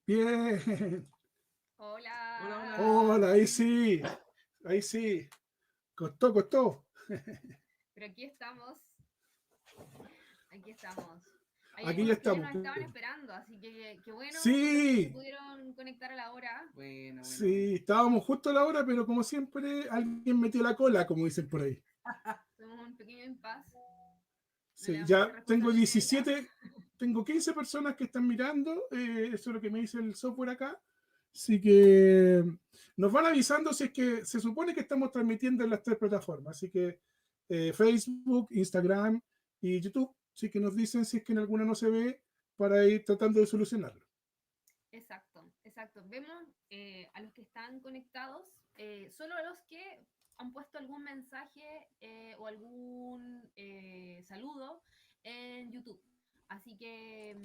Bien. Hola, Hola. Hola, ahí sí. Ahí sí. Costó, costó. pero aquí estamos, aquí estamos. Hay Aquí ya algunos que ya estamos. nos estaban esperando, así que qué bueno por los que se Sí, pudieron conectar a la hora. sí, estábamos justo a la hora, pero como siempre, alguien metió la cola, como dicen por ahí. Tuvimos un pequeño impasse, no le Sí, vamos a echar ya tengo responsabilidad. 17, tengo 15 personas que están mirando. Eso es lo que me dice el software acá. Así que nos van avisando si es que se supone que estamos transmitiendo en las tres plataformas. Así que Facebook, Instagram y YouTube. Así que nos dicen si es que en alguna no se ve para ir tratando de solucionarlo. Exacto, exacto. Vemos a los que están conectados, solo a los que han puesto algún mensaje o algún saludo en YouTube. Así que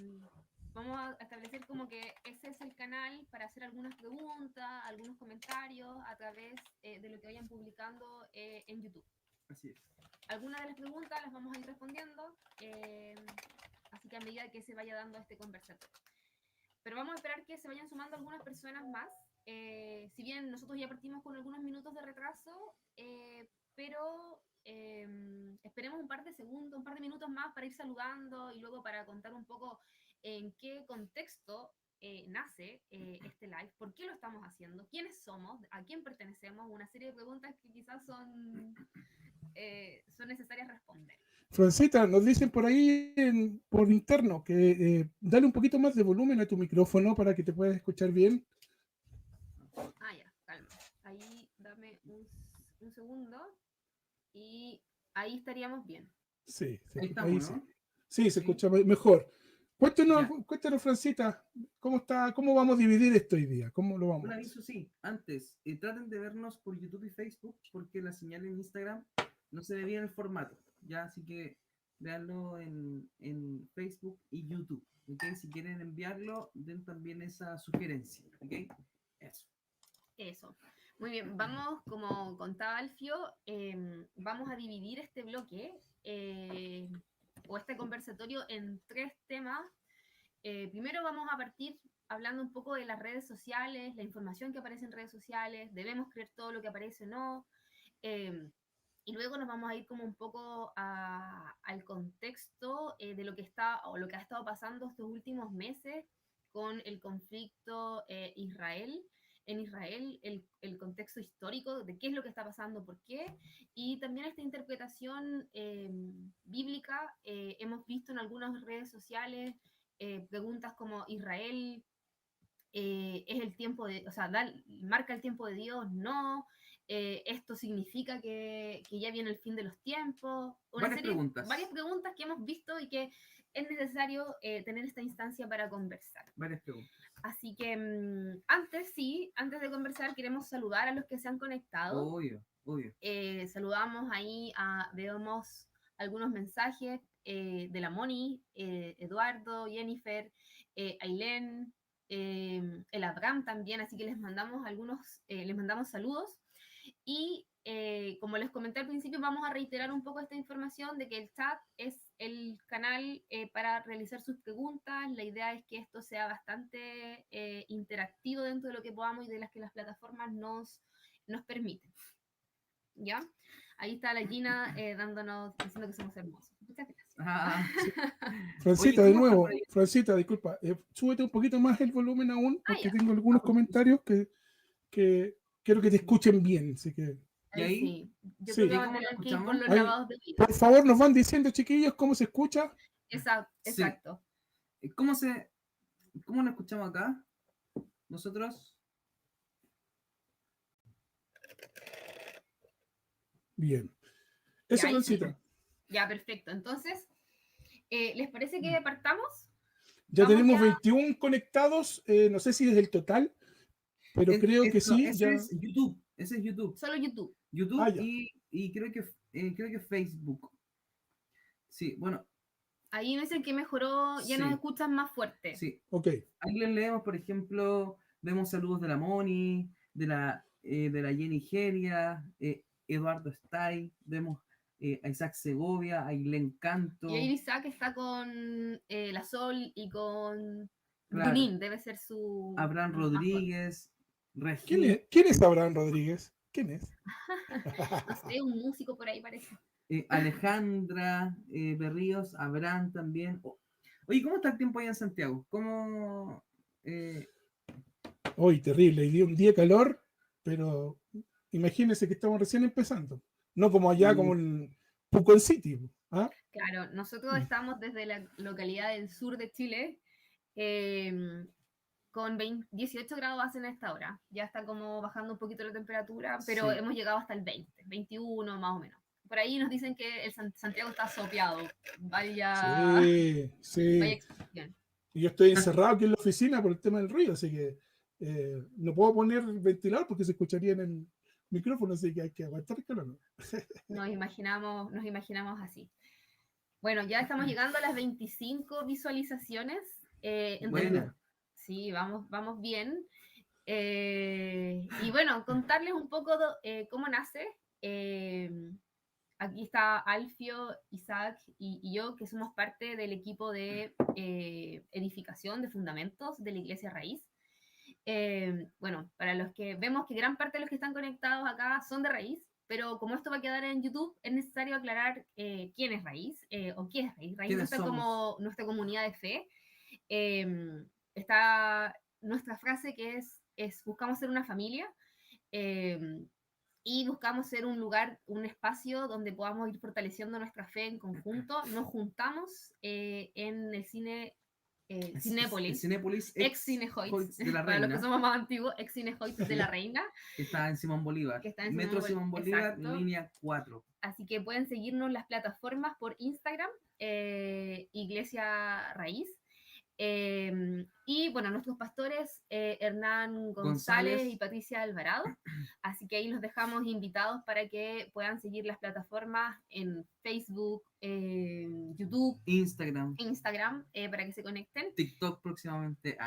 vamos a establecer como que ese es el canal para hacer algunas preguntas, algunos comentarios a través de lo que vayan publicando en YouTube. Así es. Algunas de las preguntas las vamos a ir respondiendo, así que a medida que se vaya dando este conversatorio. Pero vamos a esperar que se vayan sumando algunas personas más. Si bien nosotros ya partimos con algunos minutos de retraso, pero esperemos un par de segundos, un par de minutos más para ir saludando y luego para contar un poco en qué contexto nace este live, por qué lo estamos haciendo, quiénes somos, a quién pertenecemos, una serie de preguntas que quizás son necesarias responder. Francita, nos dicen por ahí por interno que dale un poquito más de volumen a tu micrófono para que te puedas escuchar bien. Ah, ya, calma. Ahí dame un segundo y ahí estaríamos bien. Sí, Ahí ahí estamos, sí. ¿no? Sí, se Sí. escucha mejor. Cuéntanos, Ya. cuéntanos, Francita, cómo vamos a dividir esto hoy día? ¿Cómo lo Un vamos a hacer? aviso, sí. Antes, traten de vernos por YouTube y Facebook porque la señal en Instagram no se ve bien el formato. Ya, así que véanlo en Facebook y YouTube. ¿Ok? Si quieren enviarlo, den también esa sugerencia. ¿Ok? Eso. Eso. Muy bien, vamos, como contaba Alfio, vamos a dividir este bloque o este conversatorio en tres temas. Primero vamos a partir hablando un poco de las redes sociales, la información que aparece en redes sociales, debemos creer todo lo que aparece o no. Eh, y luego nos vamos a ir como un poco al contexto de lo que está o lo que ha estado pasando estos últimos meses con el conflicto en Israel, el contexto histórico de qué es lo que está pasando, por qué, y también esta interpretación bíblica. Hemos visto en algunas redes sociales preguntas como Israel es el tiempo de, o sea, marca el tiempo de Dios, no, esto significa que ya viene el fin de los tiempos, Varias varias preguntas. preguntas que hemos visto y que es necesario tener esta instancia para conversar. Varias preguntas. Así que antes de conversar, queremos saludar a los que se han conectado. Obvio, obvio. Saludamos ahí, vemos algunos mensajes de la Moni, Eduardo, Jennifer, Ailén, el Abraham también, así que les mandamos saludos. Y como les comenté al principio, vamos a reiterar un poco esta información de que el chat es el canal para realizar sus preguntas. La idea es que esto sea bastante interactivo dentro de lo que podamos y de las que las plataformas nos permiten. ¿Ya? Ahí está la Gina diciendo que somos hermosos. Muchas gracias. Ah, Sí. oye, Francita, de ¿cómo están por ahí? nuevo, Francita, disculpa, súbete un poquito más el volumen aún, Ah, porque ya. tengo algunos Por supuesto. comentarios que quiero que te escuchen bien, así que ¿Y Ahí ahí? sí. Yo creo sí. que ¿Y vamos a cómo nos tener que ir por escuchamos? los Ahí, lavados de oídos. por favor, nos van diciendo, chiquillos, cómo se escucha. Sí. Exacto. ¿Cómo cómo nos escuchamos acá? Nosotros. Bien. Ya, Eso, ahí sí. Francita. Ya, perfecto. Entonces, ¿les parece que partamos? Ya Vamos tenemos ya, 21 conectados, no sé si es el total, pero creo que No, sí, ese ya. es YouTube. Ese es YouTube. solo YouTube. Ah, YouTube ya. y creo que Facebook. Sí, bueno, Ahí me dicen que mejoró, ya nos sí, escuchan más fuerte. sí. Ok. Ahí les leemos, por ejemplo, vemos saludos de la Moni, de la Jenny Geria, Eduardo Stay, vemos a Isaac Segovia, a Ailén Y ahí Canto, Isaac está con la Sol y con Claro. Dunin debe ser su... Abraham más fuerte. Rodríguez, ¿Quién Regín, es, quién es Abraham Rodríguez? ¿Quién es? No sé, un músico por ahí parece. Alejandra Berríos, Abraham también. Oye, ¿cómo está el tiempo allá en Santiago? ¿Cómo? Hoy, terrible. Y dio un día de calor, pero imagínense que estamos recién empezando. No como allá, como en Pucón City. ¿Ah? Claro, nosotros estamos desde la localidad del sur de Chile, con 18 grados hacen a esta hora. Ya está como bajando un poquito la temperatura, pero Sí. hemos llegado hasta el 20, 21 más o menos. Por ahí nos dicen que el Santiago está sopeado. Vaya, Sí, vaya sí. expresión. Y yo estoy encerrado aquí en la oficina por el tema del ruido, así que no puedo poner ventilador porque se escucharía en el micrófono, así que hay que aguantar el calor, ¿no? Nos imaginamos así. Bueno, ya estamos llegando a las 25 visualizaciones. Buena. Sí, vamos bien. Y bueno, contarles un poco cómo nace. Aquí está Alfio, Isaac y yo, que somos parte del equipo de edificación de fundamentos de la Iglesia Raíz. Bueno, para los que vemos que gran parte de los que están conectados acá son de Raíz, pero como esto va a quedar en YouTube, es necesario aclarar quién es Raíz o qué es Raíz. Raíz ¿Quiénes está somos? como nuestra comunidad de fe. Está nuestra frase que es buscamos ser una familia. Y buscamos ser un lugar, un espacio donde podamos ir fortaleciendo nuestra fe en conjunto. Nos juntamos en el cine Cinépolis, Cinépolis ex Cinehoids, Hoyts de la para los que Reina, somos más antiguos, ex Cinehoids de la Reina, que está en Simón Bolívar. que está en Metro Simón Bolívar, exacto. línea 4. Así que pueden seguirnos en las plataformas por Instagram, Iglesia Raíz. Y bueno, nuestros pastores, Hernán González y Patricia Alvarado. Así que ahí los dejamos invitados para que puedan seguir las plataformas en Facebook, YouTube, Instagram, para que se conecten. TikTok próximamente.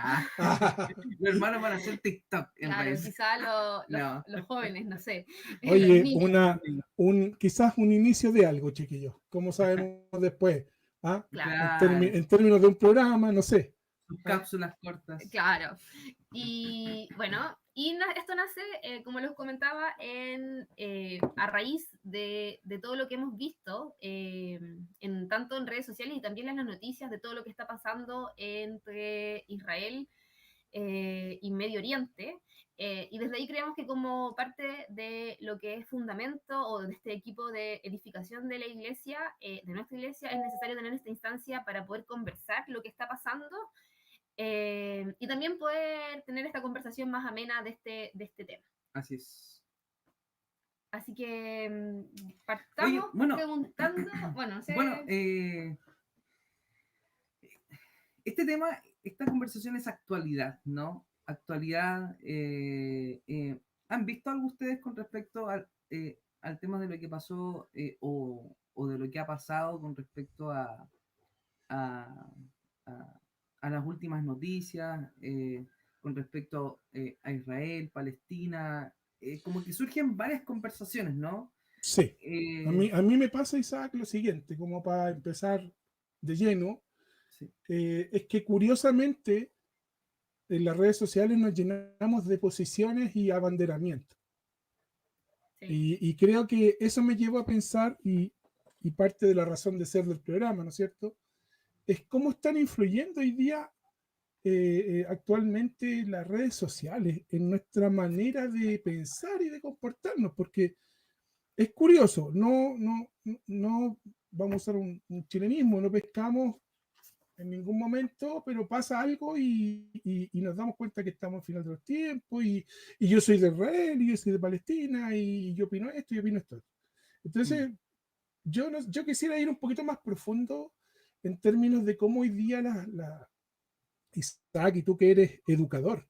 Los hermanos van a hacer TikTok en Claro, Raíz. quizás No. los jóvenes, no sé. Oye, Los niños. quizás un inicio de algo, chiquillos. ¿Cómo sabemos después? ¿Ah? Claro. En términos de un programa, no sé. Sus cápsulas cortas. Claro. Y bueno, esto nace, como les comentaba, a raíz de todo lo que hemos visto, tanto en redes sociales y también en las noticias de todo lo que está pasando entre Israel y Medio Oriente. Y desde ahí creemos que como parte de lo que es fundamento o de este equipo de edificación de la iglesia, de nuestra iglesia, es necesario tener esta instancia para poder conversar lo que está pasando. Y también poder tener esta conversación más amena de este tema. Así es. Así que partamos preguntando, bueno, no sé. Bueno, este tema, esta conversación es actualidad, ¿no? Actualidad. ¿Han visto algo ustedes con respecto al tema de lo que pasó o de lo que ha pasado con respecto a las últimas noticias, con respecto a Israel, Palestina? Como que surgen varias conversaciones, ¿no? Sí. A mí me pasa, Isaac, lo siguiente, como para empezar de lleno, sí. Es que curiosamente en las redes sociales nos llenamos de posiciones y abanderamientos. Sí. Y creo que eso me llevó a pensar, y parte de la razón de ser del programa, ¿no es cierto?, es cómo están influyendo hoy día actualmente las redes sociales en nuestra manera de pensar y de comportarnos, porque es curioso, no vamos a usar un chilenismo, no pescamos en ningún momento, pero pasa algo y nos damos cuenta que estamos al final de los tiempos y yo soy de Israel y yo soy de Palestina y yo opino esto y yo opino esto. Entonces, yo quisiera ir un poquito más profundo en términos de cómo hoy día Isaac, y tú que eres educador,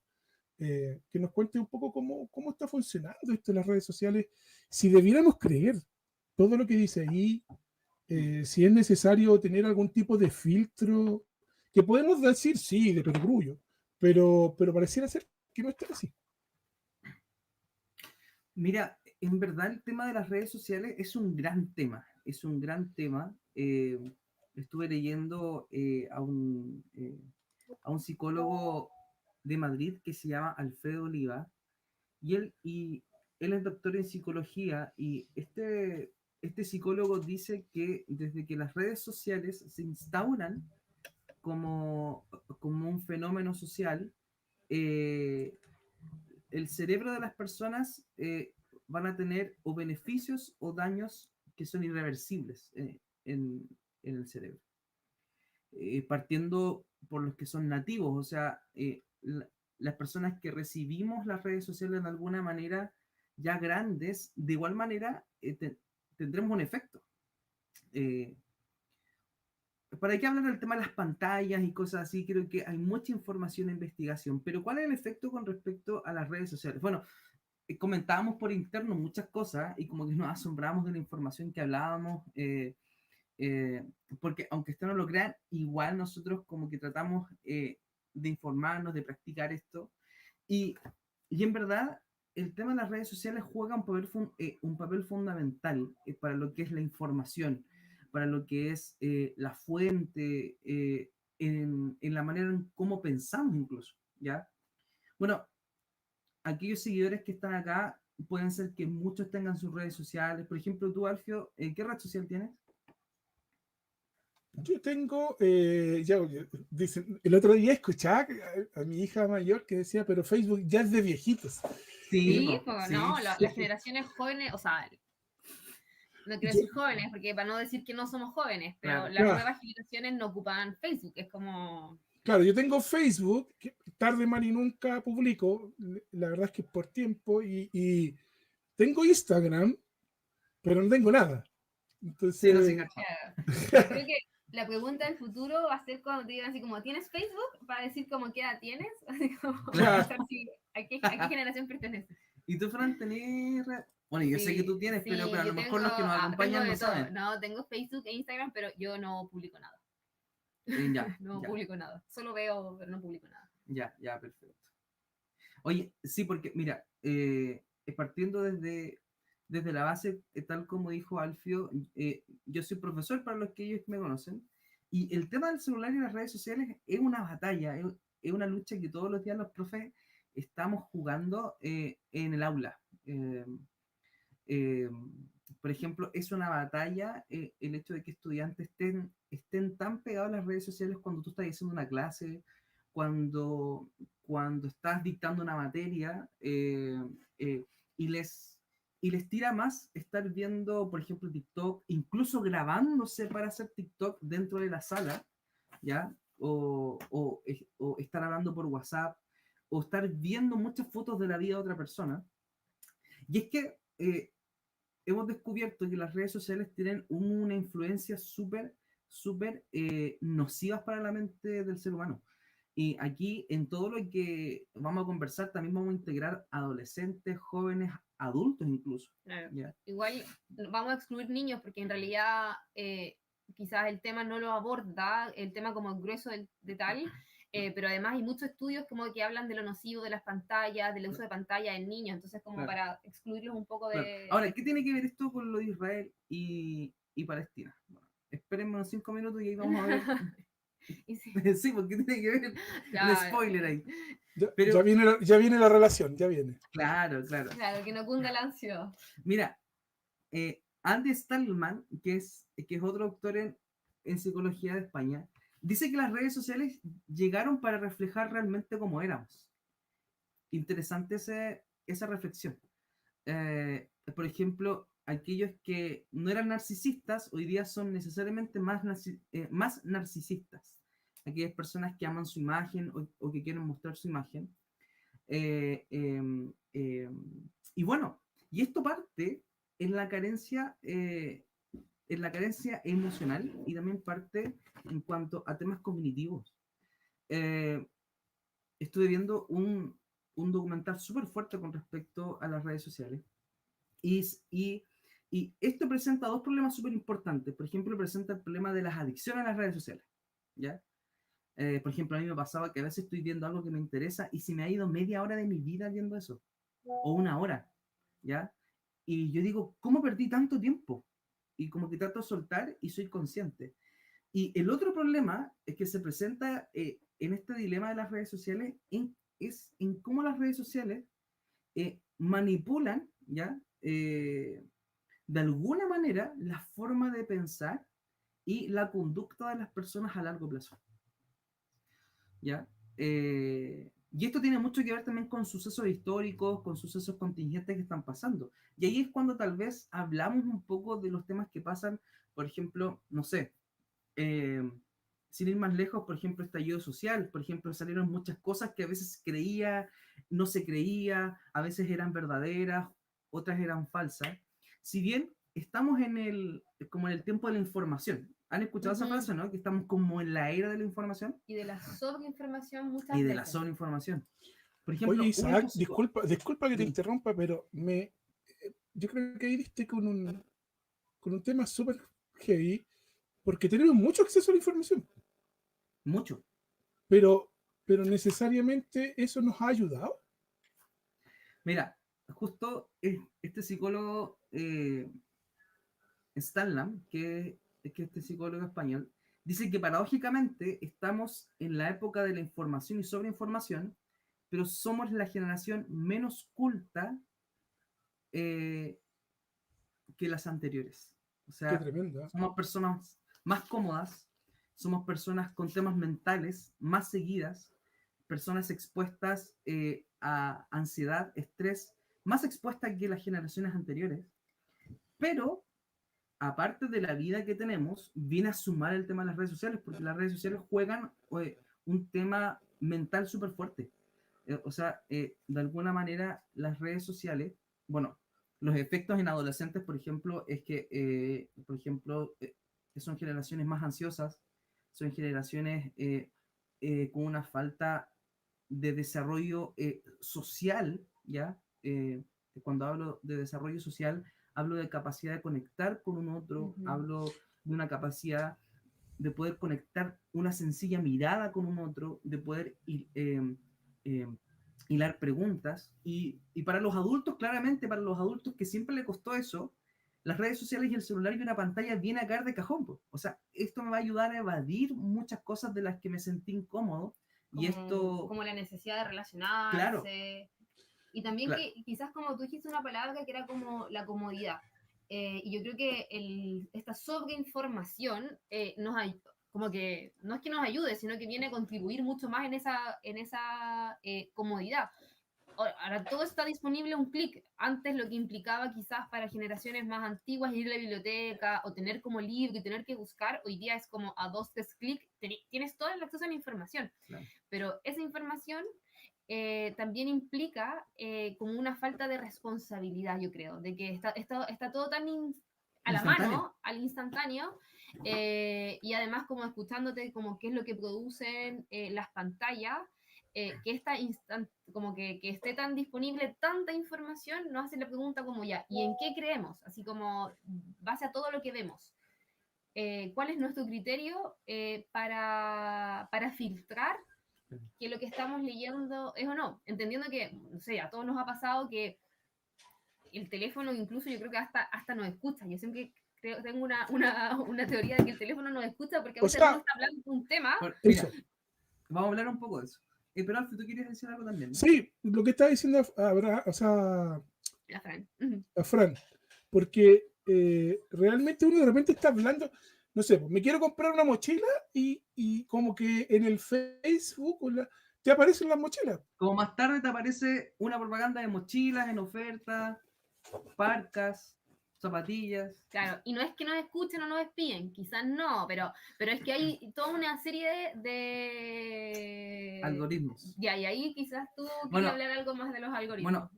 que nos cuente un poco cómo está funcionando esto en las redes sociales, si debiéramos creer todo lo que dice ahí, si es necesario tener algún tipo de filtro, que podemos decir sí, de perogrullo, pero pareciera ser que no está así. Mira, en verdad el tema de las redes sociales es un gran tema, estuve leyendo a un a un psicólogo de Madrid que se llama Alfredo Oliva, y él es doctor en psicología, y este psicólogo dice que desde que las redes sociales se instauran como un fenómeno social, eh, el cerebro de las personas van a tener o beneficios o daños que son irreversibles en el cerebro. Partiendo por los que son nativos, o sea, las personas que recibimos las redes sociales de alguna manera ya grandes, de igual manera tendremos un efecto. Eh, ¿Para qué hablar del tema de las pantallas y cosas así? Creo que hay mucha información e investigación, pero ¿cuál es el efecto con respecto a las redes sociales? Bueno, comentábamos por interno muchas cosas y como que nos asombramos de la información que hablábamos, eh, porque aunque ustedes no lo crean, igual nosotros como que tratamos de informarnos, de practicar esto, y, y en verdad el tema de las redes sociales juega un papel fundamental para lo que es la información, para lo que es la fuente, en la manera en cómo pensamos incluso, ¿ya? Bueno, aquellos seguidores que están acá, pueden ser que muchos tengan sus redes sociales. Por ejemplo, tú, Alfio, ¿qué red social tienes? Yo tengo, dicen, el otro día escuchaba a mi hija mayor que decía, pero Facebook ya es de viejitos. Sí, Sí, po, pues sí. no, las generaciones jóvenes, o sea, no quiero Yo- decir jóvenes, porque para no decir que no somos jóvenes, pero Claro. las ah, nuevas generaciones no ocupan Facebook, es como, claro, yo tengo Facebook, que tarde mal y nunca publico, la verdad es que es por tiempo, y tengo Instagram, pero no tengo nada. Sí, no, sí, Entonces, cacho. yo creo que la pregunta del futuro va a ser cuando te digan así como, ¿tienes Facebook? Para decir como, ¿qué edad tienes? Así como, claro, pensar si, ¿a qué generación perteneces? ¿Y tú, Fran, tenés Bueno, yo sé que Sí, tú tienes, pero a sí, lo yo mejor los que nos tengo acompañan no de todo. saben. No, tengo Facebook e Instagram, pero yo no publico nada. Ya, No ya, publico nada. Solo veo, pero no publico nada. ya, perfecto. Oye, sí, porque mira, partiendo desde la base, tal como dijo Alfio, yo soy profesor para los que ellos me conocen, y el tema del celular y las redes sociales es una batalla, es una lucha que todos los días los profes estamos jugando en el aula. Eh, por ejemplo, es una batalla el hecho de que estudiantes estén tan pegados a las redes sociales cuando tú estás haciendo una clase, cuando, cuando estás dictando una materia, eh, y les tira más estar viendo, por ejemplo, TikTok, incluso grabándose para hacer TikTok dentro de la sala, ¿ya? O estar hablando por WhatsApp, o estar viendo muchas fotos de la vida de otra persona. Y es que hemos descubierto que las redes sociales tienen una influencia súper nocivas para la mente del ser humano. Y aquí, en todo lo que vamos a conversar, también vamos a integrar adolescentes, jóvenes, adultos incluso. Claro. ¿Ya? Igual vamos a excluir niños porque en realidad quizás el tema no lo aborda, el tema como grueso de tal, pero además hay muchos estudios como que hablan de lo nocivo de las pantallas, del uso de pantallas en niños, entonces como Claro, para excluirlos un poco claro. de... Ahora, ¿qué tiene que ver esto con lo de Israel y Palestina? Bueno, espérenme unos 5 minutos y ahí vamos a ver. Y sí, Sí, porque tiene que ver un claro, spoiler ahí. ya, Pero, ya viene la relación, ya viene. claro. claro, que no cunda la ansiedad. Mira, Andy Stallman, que es otro autor en psicología de España, dice que las redes sociales llegaron para reflejar realmente cómo éramos. Interesante esa reflexión. Por ejemplo, aquellos que no eran narcisistas hoy día son necesariamente más narcisistas. Aquellas personas que aman su imagen o que quieren mostrar su imagen. Eh, eh, eh, y bueno, y esto parte en la carencia emocional, y también parte en cuanto a temas cognitivos. Eh, Estuve viendo un documental súper fuerte con respecto a las redes sociales, y, y esto presenta dos problemas súper importantes. Por ejemplo, presenta el problema de las adicciones a las redes sociales, ¿ya? Por ejemplo, a mí me pasaba que a veces estoy viendo algo que me interesa y se me ha ido media hora de mi vida viendo eso, o una hora, ¿ya? Y yo digo, ¿cómo perdí tanto tiempo? Y como que trato de soltar y soy consciente. Y el otro problema es que se presenta en este dilema de las redes sociales es en cómo las redes sociales manipulan, ¿ya? De alguna manera, la forma de pensar y la conducta de las personas a largo plazo, ¿ya? Y esto tiene mucho que ver también con sucesos históricos, con sucesos contingentes que están pasando. Y ahí es cuando tal vez hablamos un poco de los temas que pasan, por ejemplo, no sé, eh, sin ir más lejos, por ejemplo, estallido social, por ejemplo, salieron muchas cosas que a veces creía, no se creía, a veces eran verdaderas, otras eran falsas. Si bien estamos como en el tiempo de la información, ¿han escuchado esa frase, no? Que estamos como en la era de la información Y de la sobreinformación muchas y de la veces. sobreinformación. Por Oye, ejemplo, un Isaac, ejemplo, disculpa que te dime. interrumpa, pero yo creo que ahí diste con un tema súper heavy, porque tenemos mucho acceso a la información, Mucho. pero, pero necesariamente eso nos ha ayudado. Mira, justo este psicólogo Stanlam, que este psicólogo español, dice que paradójicamente estamos en la época de la información y sobreinformación, pero somos la generación menos culta eh, que las anteriores. O Qué sea, tremendo, ¿eh? somos personas más cómodas, somos personas con temas mentales más seguidas, personas expuestas a ansiedad, estrés, más expuestas que las generaciones anteriores, pero aparte de la vida que tenemos, viene a sumar el tema de las redes sociales, porque las redes sociales juegan un tema mental súper fuerte. O sea, de alguna manera las redes sociales, bueno, los efectos en adolescentes, por ejemplo, es que, por ejemplo, son generaciones más ansiosas, son generaciones con una falta de desarrollo social, ¿ya? Cuando hablo de desarrollo social, hablo de capacidad de conectar con un otro, hablo de una capacidad de poder conectar una sencilla mirada con un otro, de poder eh, hilar preguntas. Y para los adultos, claramente, para los adultos que siempre le costó eso, las redes sociales y el celular y una pantalla viene a caer de cajón. Po. O sea, esto me va a ayudar a evadir muchas cosas de las que me sentí incómodo. Y esto, Como la necesidad de claro, relacionarse. Y también claro, que quizás como tú dijiste una palabra que era como la comodidad. Y yo creo que esta sobreinformación como que no es que nos ayude, sino que viene a contribuir mucho más en esa comodidad. Ahora todo está disponible a un clic. Antes lo que implicaba quizás para generaciones más antiguas ir a la biblioteca o tener como libro y tener que buscar, hoy día es como a 2, 3 clics, tienes todo el acceso a la información. claro. Pero esa información también implica como una falta de responsabilidad, yo creo, de que está todo tan a la Instantáneo. mano, al instantáneo, y además como escuchándote como qué es lo que producen las pantallas, como que esté tan disponible tanta información, nos hace la pregunta como ya, ¿y en qué creemos? Así como base a todo lo que vemos. ¿Cuál es nuestro criterio para filtrar que lo que estamos leyendo es o no? Entendiendo que, no sé, a todos nos ha pasado que el teléfono incluso yo creo que hasta nos escucha. Yo siempre tengo una teoría de que el teléfono nos escucha porque a O veces uno sea, está hablando de un tema. Bueno, eso. mira, vamos a hablar un poco de eso. Pero Alfred, tú querías decir algo también, ¿no? Sí, lo que está diciendo o sea, La Fran. a Fran, porque realmente uno de repente está hablando, no sé, pues, me quiero comprar una mochila y como que en el Facebook te aparecen las mochilas. Como más tarde te aparece una propaganda de mochilas en oferta, parcas, zapatillas, Claro, y no es que nos escuchen o nos espíen, quizás no, pero es que hay toda una serie de... algoritmos. Ya, y ahí quizás tú querías Bueno, hablar algo más de los algoritmos. bueno,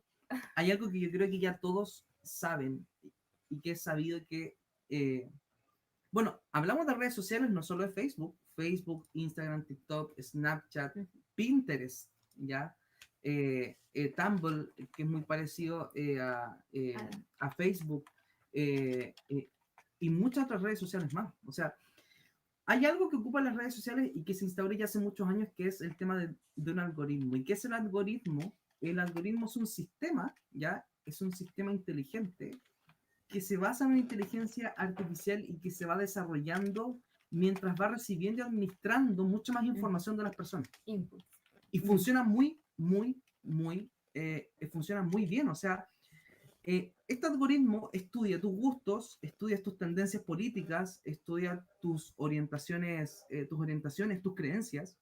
hay algo que yo creo que ya todos saben y que es sabido que, bueno, hablamos de redes sociales, no solo de Facebook, Instagram, TikTok, Snapchat, Pinterest, ¿ya? Tumblr, que es muy parecido a Facebook, eh, eh, y muchas otras redes sociales más. O sea, hay algo que ocupa las redes sociales y que se instauró ya hace muchos años, que es el tema de un algoritmo. ¿Y qué es el algoritmo? El algoritmo es un sistema, ¿ya? Es un sistema inteligente que se basa en una inteligencia artificial y que se va desarrollando mientras va recibiendo y administrando mucha más información de las personas. Input. Y funciona funciona muy bien. O sea, este algoritmo estudia tus gustos, estudia tus tendencias políticas, estudia tus orientaciones, tus creencias,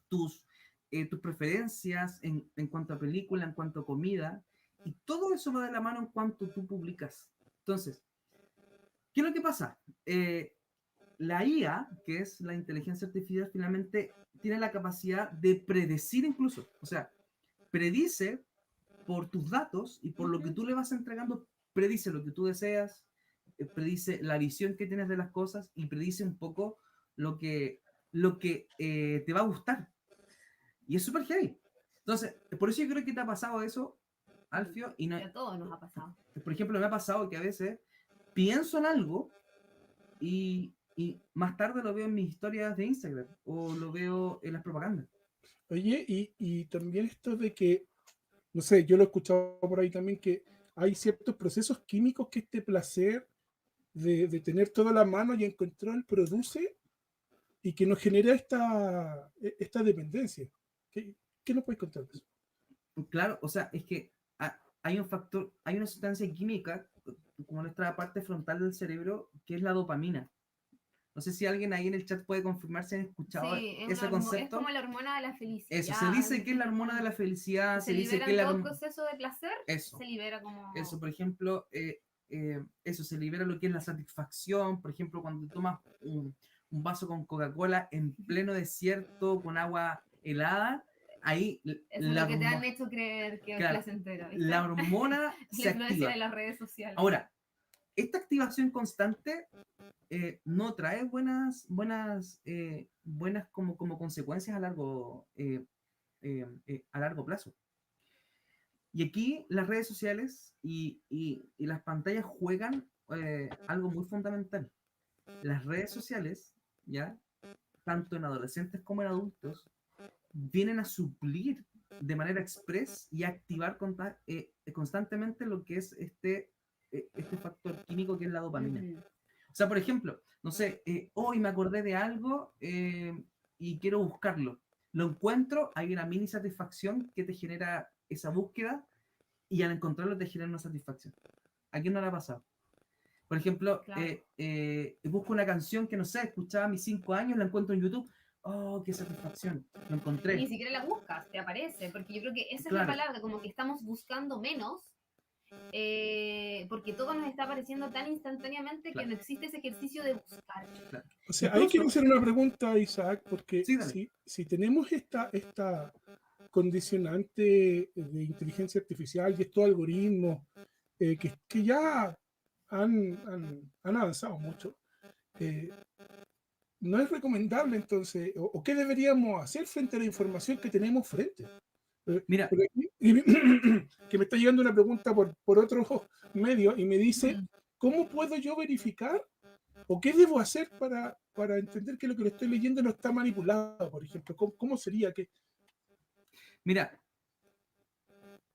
tus preferencias en cuanto a película, en cuanto a comida, y todo eso va de la mano en cuanto tú publicas. Entonces, ¿qué es lo que pasa? La IA, que es la inteligencia artificial, finalmente tiene la capacidad de predecir incluso. O sea, predice por tus datos y por lo que tú le vas entregando, predice lo que tú deseas, predice la visión que tienes de las cosas y predice un poco lo que te va a gustar. Y es súper heavy. Entonces, por eso yo creo que te ha pasado eso, Alfio, y no, A todos nos ha pasado. por ejemplo, me ha pasado que a veces pienso en algo y más tarde lo veo en mis historias de Instagram o lo veo en las propagandas. Oye, y también esto de que, no sé, yo lo he escuchado por ahí también, que hay ciertos procesos químicos que este placer de tener toda la mano y en control produce y que nos genera esta dependencia. ¿Qué nos puedes contar de eso? Claro, o sea, es que hay un factor, hay una sustancia química, como nuestra parte frontal del cerebro, que es la dopamina. No sé si alguien ahí en el chat puede confirmar si han escuchado Sí, ese es concepto. como la hormona de la felicidad. Eso, se dice que es la hormona de la felicidad, Se se dice libera que en es todo el la... proceso de placer, Eso, se libera como... eso, por ejemplo, eso, se libera lo que es la satisfacción, por ejemplo, cuando tomas un vaso con Coca-Cola en pleno desierto, con agua helada, ahí Eso es lo que te han hecho creer que es claro, placentero, ¿viste? la hormona se La influencia activa. de las redes sociales. Ahora, esta activación constante no trae buenas como consecuencias a largo plazo. Y aquí las redes sociales y las pantallas juegan algo muy fundamental. Las redes sociales, ¿ya? Tanto en adolescentes como en adultos, vienen a suplir de manera express y a activar constantemente lo que es este factor químico que es la dopamina. O sea, por ejemplo, no sé, hoy me acordé de algo y quiero buscarlo. Lo encuentro, hay una mini satisfacción que te genera esa búsqueda y al encontrarlo te genera una satisfacción. ¿A quién no le ha pasado? Por ejemplo, Claro. busco una canción que no sé, escuchaba a mis 5 años, la encuentro en YouTube. ¡Oh, qué satisfacción! Lo encontré. Ni siquiera la buscas, te aparece, porque yo creo que esa es Claro. la palabra, como que estamos buscando menos, porque todo nos está apareciendo tan instantáneamente Claro. que no existe ese ejercicio de buscar. Claro. O sea, Incluso, hay que hacer una pregunta a Isaac, porque sí, dale. si tenemos esta condicionante de inteligencia artificial y estos algoritmos que ya han avanzado mucho, no es recomendable entonces, o qué deberíamos hacer frente a la información que tenemos frente. Mira, Porque aquí, que me está llegando una pregunta por otro medio y me dice, ¿cómo puedo yo verificar o qué debo hacer para entender que lo que lo estoy leyendo no está manipulado, por ejemplo? ¿Cómo sería que... mira,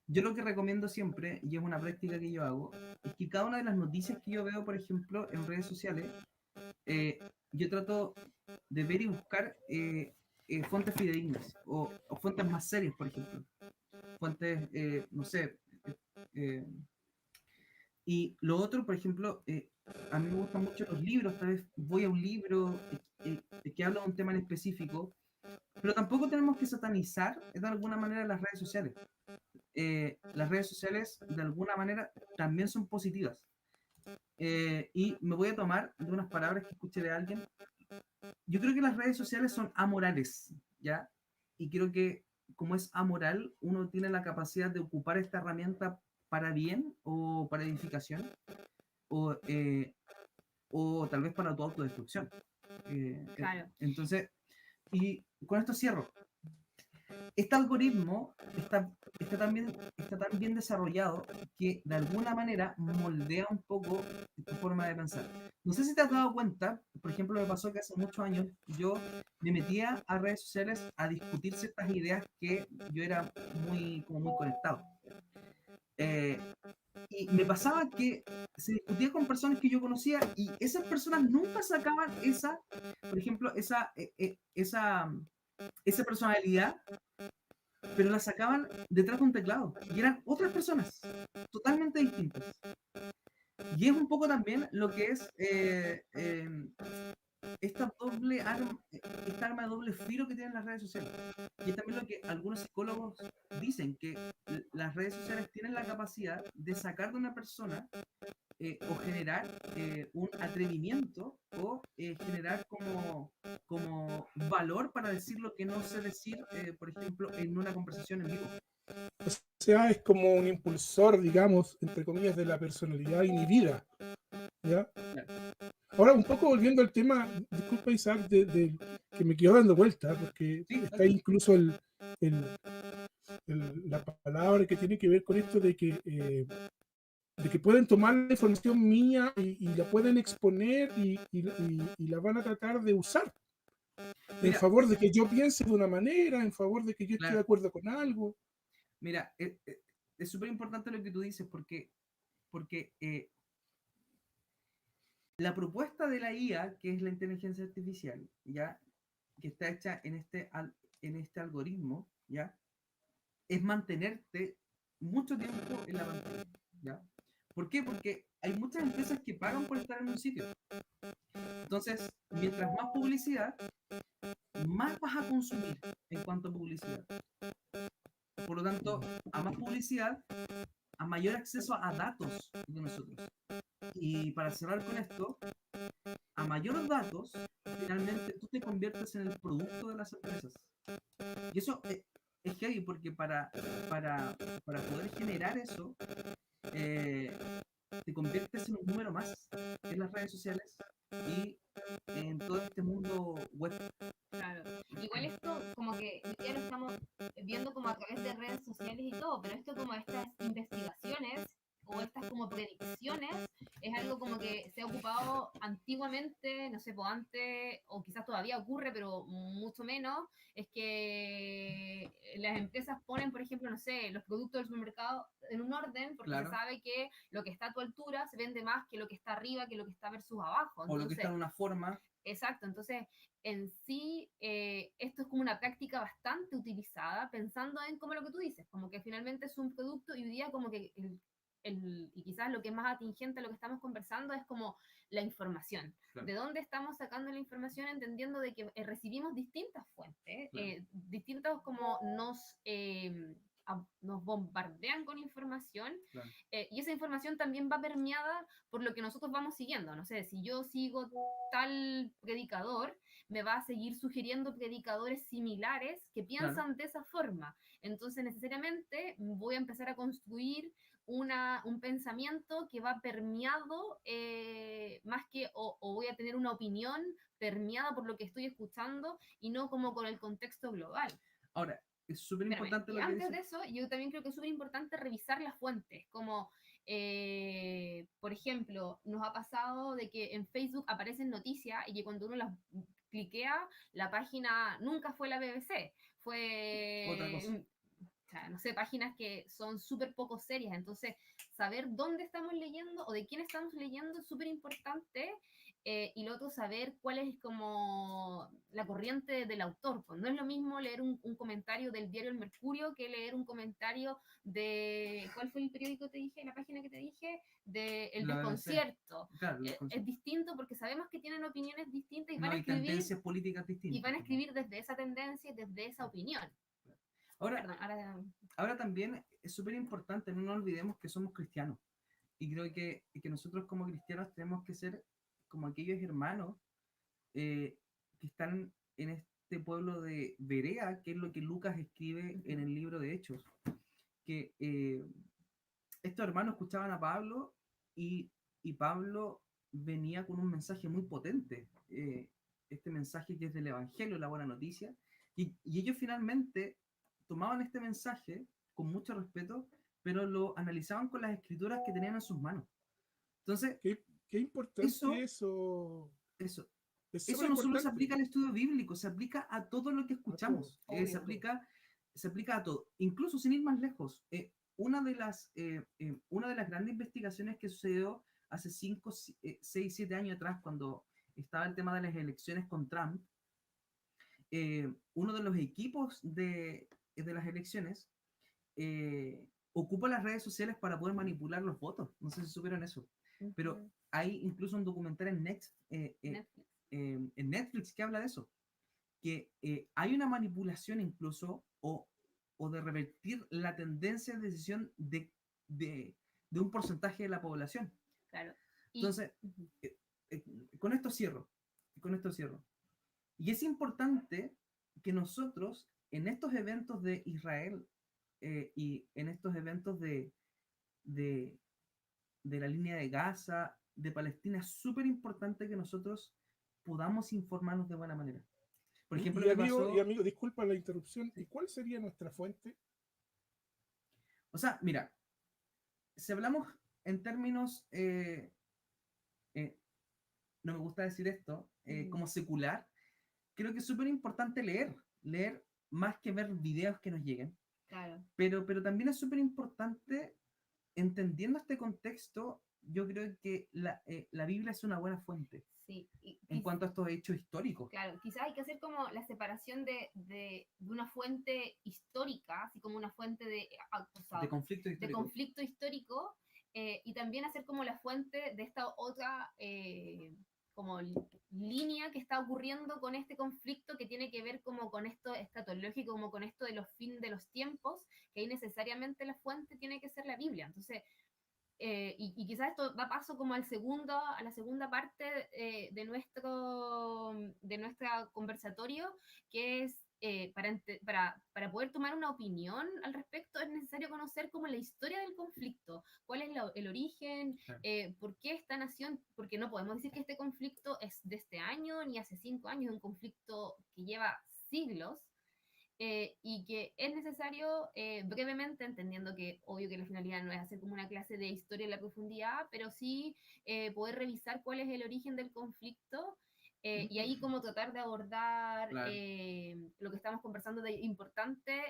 yo lo que recomiendo siempre, y es una práctica que yo hago, es que cada una de las noticias que yo veo, por ejemplo, en redes sociales, yo trato de ver y buscar fuentes fidedignas o fuentes más serias, por ejemplo. Fuentes, no sé. eh, y lo otro, por ejemplo, a mí me gustan mucho los libros, tal vez voy a un libro que habla de un tema en específico, pero tampoco tenemos que satanizar de alguna manera las redes sociales. Las redes sociales de alguna manera también son positivas. Y me voy a tomar de unas palabras que escuché de alguien. Yo creo que las redes sociales son amorales, ¿ya? Y creo que como es amoral, uno tiene la capacidad de ocupar esta herramienta para bien o para edificación o, tal vez para tu autodestrucción. Claro. Entonces, y con esto cierro. Este algoritmo está tan bien desarrollado que de alguna manera moldea un poco tu forma de pensar. No sé si te has dado cuenta, por ejemplo, me pasó que hace muchos años yo me metía a redes sociales a discutir ciertas ideas que yo era muy conectado. Y me pasaba que se discutía con personas que yo conocía y esas personas nunca sacaban esa, por ejemplo, esa personalidad, pero la sacaban detrás de un teclado y eran otras personas totalmente distintas. Y es un poco también lo que es esta arma de doble filo que tienen las redes sociales. Y es también lo que algunos psicólogos dicen, que las redes sociales tienen la capacidad de sacar de una persona o generar un atrevimiento o generar como valor para decir lo que no sé decir, por ejemplo, en una conversación en vivo. O sea, es como un impulsor, digamos, entre comillas, de la personalidad inhibida. ¿Ya? Ahora, un poco volviendo al tema, disculpa Isaac, que me quedo dando vuelta, porque Sí, está incluso la palabra que tiene que ver con esto de que pueden tomar la información mía y la pueden exponer y la van a tratar de usar en mira, favor de que yo piense de una manera, en favor de que yo esté de claro, acuerdo con algo. mira, es súper importante lo que tú dices porque la propuesta de la IA, que es la inteligencia artificial, ya, que está hecha en este algoritmo, ya, es mantenerte mucho tiempo en la pantalla, ¿ya? ¿Por qué? Porque hay muchas empresas que pagan por estar en un sitio. Entonces, mientras más publicidad, más vas a consumir en cuanto a publicidad. Por lo tanto, a más publicidad, a mayor acceso a datos de nosotros. Y para cerrar con esto, a mayores datos, finalmente tú te conviertes en el producto de las empresas. Y eso es heavy porque para poder generar eso, eh, te conviertes en un número más en las redes sociales y en todo este mundo web. Claro. Igual esto como que hoy día lo estamos viendo como a través de redes sociales y todo, pero esto como estas investigaciones o estas como predicciones es algo como que se ha ocupado antiguamente, no sé, pues antes, o quizás todavía ocurre, pero mucho menos, es que las empresas ponen, por ejemplo, no sé, los productos del supermercado en un orden porque se Claro. sabe que lo que está a tu altura se vende más que lo que está arriba, que lo que está versus abajo. O lo que está Entonces, en una forma. exacto, entonces en sí esto es como una práctica bastante utilizada pensando en como lo que tú dices, como que finalmente es un producto y hoy día como que y quizás lo que es más atingente a lo que estamos conversando es como la información. Claro. ¿De dónde estamos sacando la información? Entendiendo de que recibimos distintas fuentes, Claro. distintos como nos bombardean con información Claro. y esa información también va permeada por lo que nosotros vamos siguiendo. No sé, si yo sigo tal predicador, me va a seguir sugiriendo predicadores similares que piensan Claro. de esa forma. Entonces, necesariamente voy a empezar a construir un pensamiento que va permeado, más que, o voy a tener una opinión permeada por lo que estoy escuchando y no como con el contexto global. Ahora, es súper Espérame, importante y lo que antes dice. de eso, yo también creo que es súper importante revisar las fuentes, como, por ejemplo, nos ha pasado de que en Facebook aparecen noticias y que cuando uno las cliquea, la página nunca fue la BBC, Otra fue, cosa. o sea, no sé, páginas que son súper poco serias, entonces saber dónde estamos leyendo o de quién estamos leyendo es súper importante. Y lo otro, saber cuál es como la corriente del autor. Pues no es lo mismo leer un comentario del diario El Mercurio que leer un comentario de... ¿Cuál fue el periódico que te dije? La página que te dije, de El La BBC. Desconcierto. Claro, el Es desconcierto. distinto porque sabemos que tienen opiniones distintas y No van a hay escribir, tendencias políticas distintas. y van a escribir desde esa tendencia y desde esa opinión. Ahora, Perdón, ahora también es súper importante, no nos olvidemos que somos cristianos. Y creo que nosotros como cristianos tenemos que ser como aquellos hermanos que están en este pueblo de Berea, que es lo que Lucas escribe en el libro de Hechos. Que estos hermanos escuchaban a Pablo y Pablo venía con un mensaje muy potente. Este mensaje que es del Evangelio, la buena noticia. Y ellos finalmente tomaban este mensaje con mucho respeto, pero lo analizaban con las escrituras que tenían en sus manos. Entonces, Qué importante eso, eso. eso, Es eso súper no solo se importante. aplica al estudio bíblico, se aplica a todo lo que A todo. escuchamos. obvio. Se aplica a todo. Incluso sin ir más lejos, una de las grandes investigaciones que sucedió hace 5, 6, 7 años atrás, cuando estaba el tema de las elecciones con Trump, uno de los equipos de las elecciones ocupa las redes sociales para poder manipular los votos. No sé si supieron eso. Pero Ujú. hay incluso un documental Netflix. en Netflix que habla de eso. Que hay una manipulación incluso o de revertir la tendencia de decisión de un porcentaje de la población. Claro. Entonces, Ujú. eh, eh, con esto cierro. Con esto cierro. Y es importante que nosotros, en estos eventos de Israel y en estos eventos de, de la línea de Gaza, de Palestina, es súper importante que nosotros podamos informarnos de buena manera. Por ejemplo, Y lo que amigo, pasó, disculpa la interrupción. ¿Y sí. cuál sería nuestra fuente? O sea, mira, si hablamos en términos, eh, no me gusta decir esto, Mm, como secular, creo que es súper importante leer más que ver videos que nos lleguen, claro. pero también es súper importante, entendiendo este contexto, yo creo que la Biblia es una buena fuente Sí. en cuanto a estos hechos históricos, Claro, quizás hay que hacer como la separación de una fuente histórica, así como una fuente o sea, de conflictos de históricos. conflicto histórico, y también hacer como la fuente de esta otra como línea que está ocurriendo con este conflicto que tiene que ver como con esto escatológico, como con esto de los fin de los tiempos, que ahí necesariamente la fuente tiene que ser la Biblia. Entonces, y quizás esto da paso como a la segunda parte de nuestro conversatorio, que es para poder tomar una opinión al respecto es necesario conocer como la historia del conflicto, cuál es el origen, Claro. por qué esta nación, porque no podemos decir que este conflicto es de este año ni hace 5 años, es un conflicto que lleva siglos, y que es necesario brevemente, entendiendo que obvio que la finalidad no es hacer como una clase de historia en la profundidad, pero sí poder revisar cuál es el origen del conflicto, y ahí como tratar de abordar Claro. lo que estamos conversando de importante,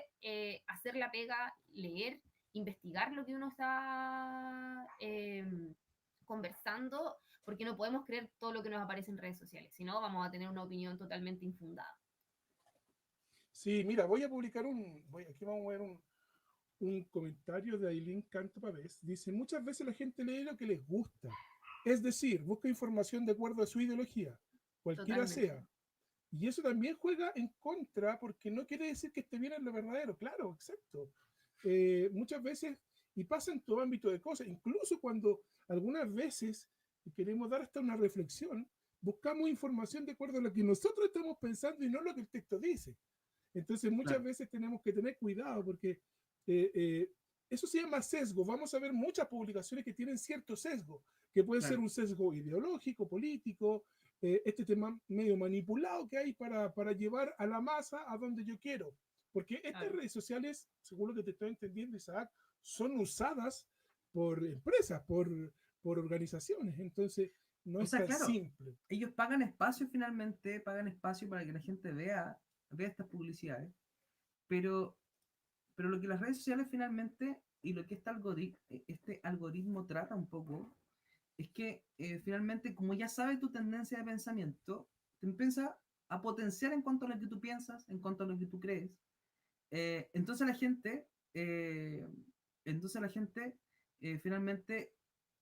hacer la pega, leer, investigar lo que uno está conversando, porque no podemos creer todo lo que nos aparece en redes sociales, si no vamos a tener una opinión totalmente infundada. Sí, mira, voy a publicar aquí vamos a ver un comentario de Aileen Canto Pavés. Dice, muchas veces la gente lee lo que les gusta. Es decir, busca información de acuerdo a su ideología, cualquiera Totalmente. sea. Y eso también juega en contra porque no quiere decir que esté bien en lo verdadero. Claro, exacto. Muchas veces, y pasa en todo ámbito de cosas, incluso cuando algunas veces queremos dar hasta una reflexión, buscamos información de acuerdo a lo que nosotros estamos pensando y no lo que el texto dice. Entonces muchas Claro. veces tenemos que tener cuidado porque eso se llama sesgo. Vamos a ver muchas publicaciones que tienen cierto sesgo, que puede ser Claro. un sesgo ideológico, político, este tema medio manipulado que hay para llevar a la masa a donde yo quiero. Porque estas Claro. redes sociales, según lo que te estoy entendiendo, Isaac, son usadas por empresas, por organizaciones. Entonces, no O es sea, tan claro, simple. ellos pagan espacio finalmente, pagan espacio para que la gente vea estas publicidades, pero, pero lo que las redes sociales finalmente y lo que este algoritmo trata un poco es que finalmente, como ya sabe tu tendencia de pensamiento, te empieza a potenciar en cuanto a lo que tú piensas, en cuanto a lo que tú crees. Eh, entonces la gente, eh, entonces la gente finalmente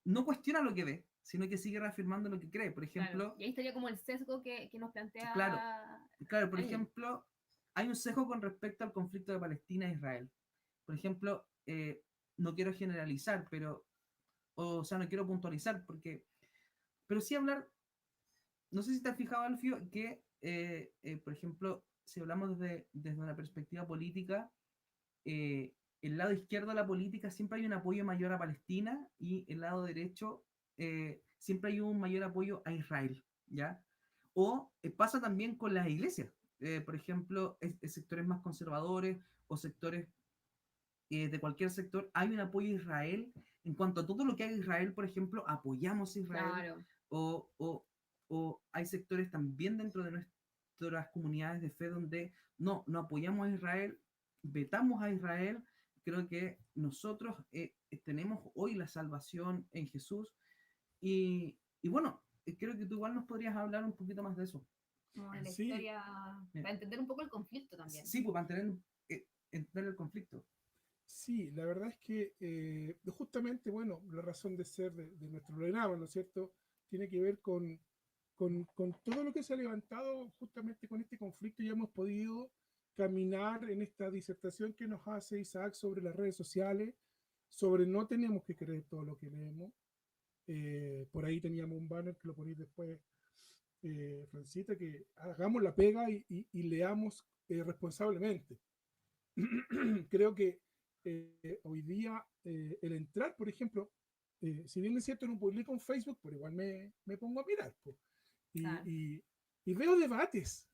no cuestiona lo que ve, sino que sigue reafirmando lo que cree. Por Claro, ejemplo, y ahí estaría como el sesgo que nos claro, plantea claro, por alguien. ejemplo, hay un sesgo con respecto al conflicto de Palestina e Israel. Por ejemplo, no quiero generalizar, o sea, no quiero puntualizar, pero sí hablar, no sé si te has fijado, Alfio, que, por ejemplo, si hablamos desde una perspectiva política, el lado izquierdo de la política siempre hay un apoyo mayor a Palestina y el lado derecho siempre hay un mayor apoyo a Israel, ¿ya? O pasa también con las iglesias. Por ejemplo, sectores más conservadores o sectores de cualquier sector, hay un apoyo a Israel. En cuanto a todo lo que haga Israel, por ejemplo, apoyamos a Israel. Claro, O, o, o hay sectores también dentro de nuestras comunidades de fe donde no apoyamos a Israel, vetamos a Israel, creo que nosotros tenemos hoy la salvación en Jesús y bueno, creo que tú igual nos podrías hablar un poquito más de eso. Como de la Sí, historia, Mira. para entender un poco el conflicto también. Sí, pues mantener entender el conflicto. sí, la verdad es que justamente, bueno, la razón de ser de nuestro programa, ¿no es cierto?, tiene que ver con todo lo que se ha levantado justamente con este conflicto y hemos podido caminar en esta disertación que nos hace Isaac sobre las redes sociales, sobre no tenemos que creer todo lo que leemos. Por ahí teníamos un banner que lo ponéis después, Francita, que hagamos la pega y leamos responsablemente. Creo que hoy día el entrar, por ejemplo, si bien es cierto, no publico en Facebook, pero igual me pongo a mirar. Po. Claro. Y veo debates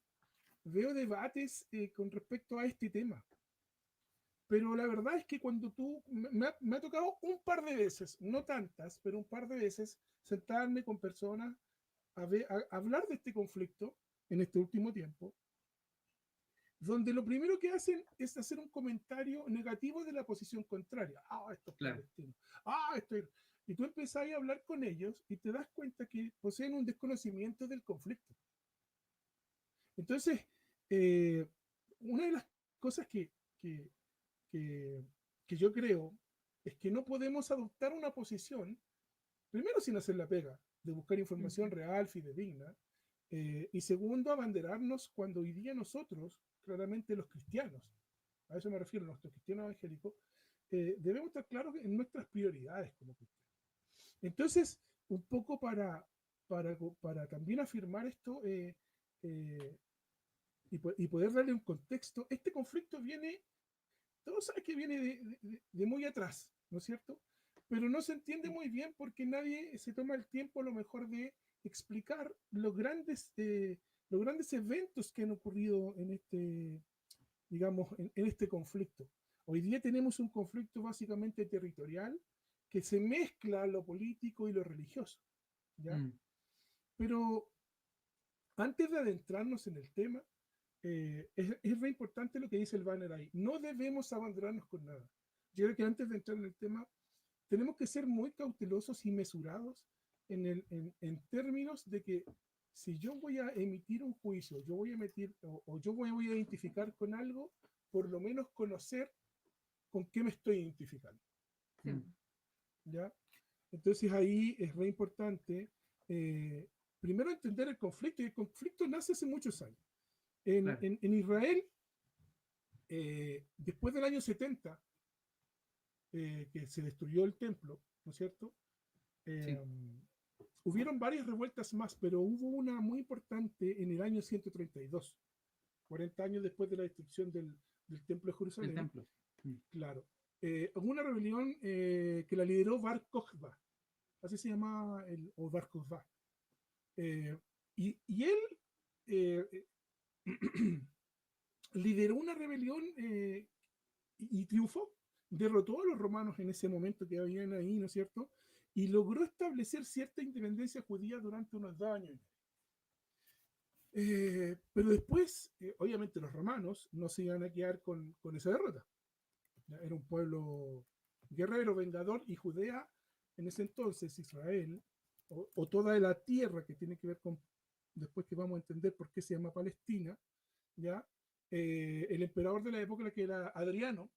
con respecto a este tema. Pero la verdad es que cuando tú, me ha tocado un par de veces, no tantas, pero un par de veces, sentarme con personas a hablar de este conflicto en este último tiempo, donde lo primero que hacen es hacer un comentario negativo de la posición contraria. Ah, esto es Claro. palestino. Ah, esto es... Y tú empezás a hablar con ellos y te das cuenta que poseen un desconocimiento del conflicto. Entonces, una de las cosas que, que, que yo creo es que no podemos adoptar una posición, primero sin hacer la pega, de buscar información real, fidedigna, y segundo, abanderarnos cuando hoy día nosotros, claramente los cristianos, a eso me refiero, nuestros cristianos evangélicos, debemos estar claros en nuestras prioridades como cristianos. Entonces, un poco para también afirmar esto eh, y poder darle un contexto, este conflicto viene, todos saben que viene de muy atrás, ¿no es cierto? Pero no se entiende muy bien porque nadie se toma el tiempo a lo mejor de explicar los grandes eventos que han ocurrido en este, digamos, en este conflicto. Hoy día tenemos un conflicto básicamente territorial que se mezcla lo político y lo religioso, ¿ya? Mm. Pero antes de adentrarnos en el tema, es re importante lo que dice el banner ahí. No debemos abandonarnos con nada. Yo creo que antes de entrar en el tema, tenemos que ser muy cautelosos y mesurados en términos de que si yo voy a emitir un juicio, yo voy a emitir o yo voy a identificar con algo, por lo menos conocer con qué me estoy identificando. Sí. ¿Ya? Entonces ahí es re importante primero entender el conflicto, y el conflicto nace hace muchos años. Claro. En Israel, después del año 70, que se destruyó el templo, ¿no es cierto? Sí. Hubieron varias revueltas más, pero hubo una muy importante en el año 132, 40 años después de la destrucción del templo de El Jerusalén. templo. Mm. Claro. Hubo una rebelión que la lideró Bar Kokhba, así se llama, o Bar Kokhba. Y él lideró una rebelión y triunfó. Derrotó a los romanos en ese momento que habían ahí, ¿no es cierto? Y logró establecer cierta independencia judía durante unos 2 años. Pero después, obviamente, los romanos no se iban a quedar con esa derrota. ¿Ya? Era un pueblo guerrero, vengador, y Judea, en ese entonces, Israel, o toda la tierra que tiene que ver con, después que vamos a entender por qué se llama Palestina, ¿ya? El emperador de la época, que era Adriano,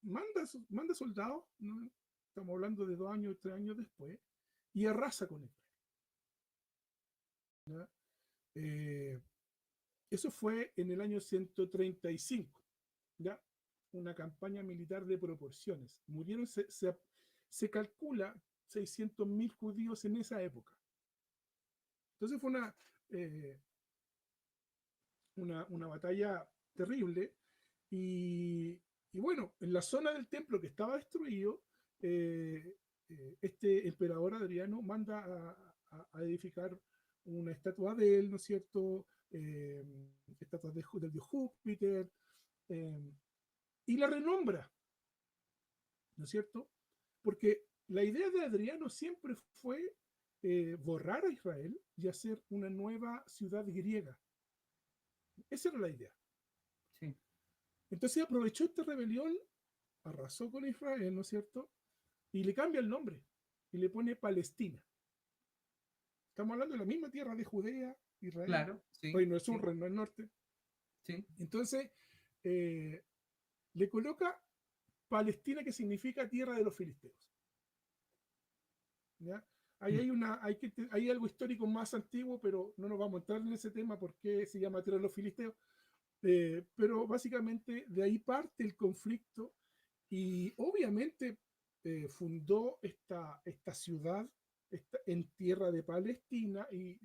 manda soldados, ¿no? Estamos hablando de 2 años, 3 años después, y arrasa con él. ¿Ya? Eso fue en el año 135, ¿ya? Una campaña militar de proporciones. Murieron, se calcula 600.000 judíos en esa época. Entonces fue una batalla terrible y bueno, en la zona del templo que estaba destruido, este emperador Adriano manda a edificar una estatua de él, ¿no es cierto? Estatuas del dios Júpiter, eh, y la renombra, ¿no es cierto? Porque la idea de Adriano siempre fue borrar a Israel y hacer una nueva ciudad griega. Esa era la idea. Sí. Entonces aprovechó esta rebelión arrasó con Israel, ¿no es cierto? Y le cambia el nombre y le pone Palestina. Estamos hablando de la misma tierra de Judea, Israel, Claro, sí, hoy no es sur, sí, no es norte. sí. Entonces, eh, le coloca Palestina, que significa tierra de los filisteos. ¿Ya? Ahí Mm. hay, hay algo histórico más antiguo, pero no nos vamos a entrar en ese tema porque se llama tierra de los filisteos. Pero básicamente de ahí parte el conflicto y obviamente fundó esta ciudad en tierra de Palestina y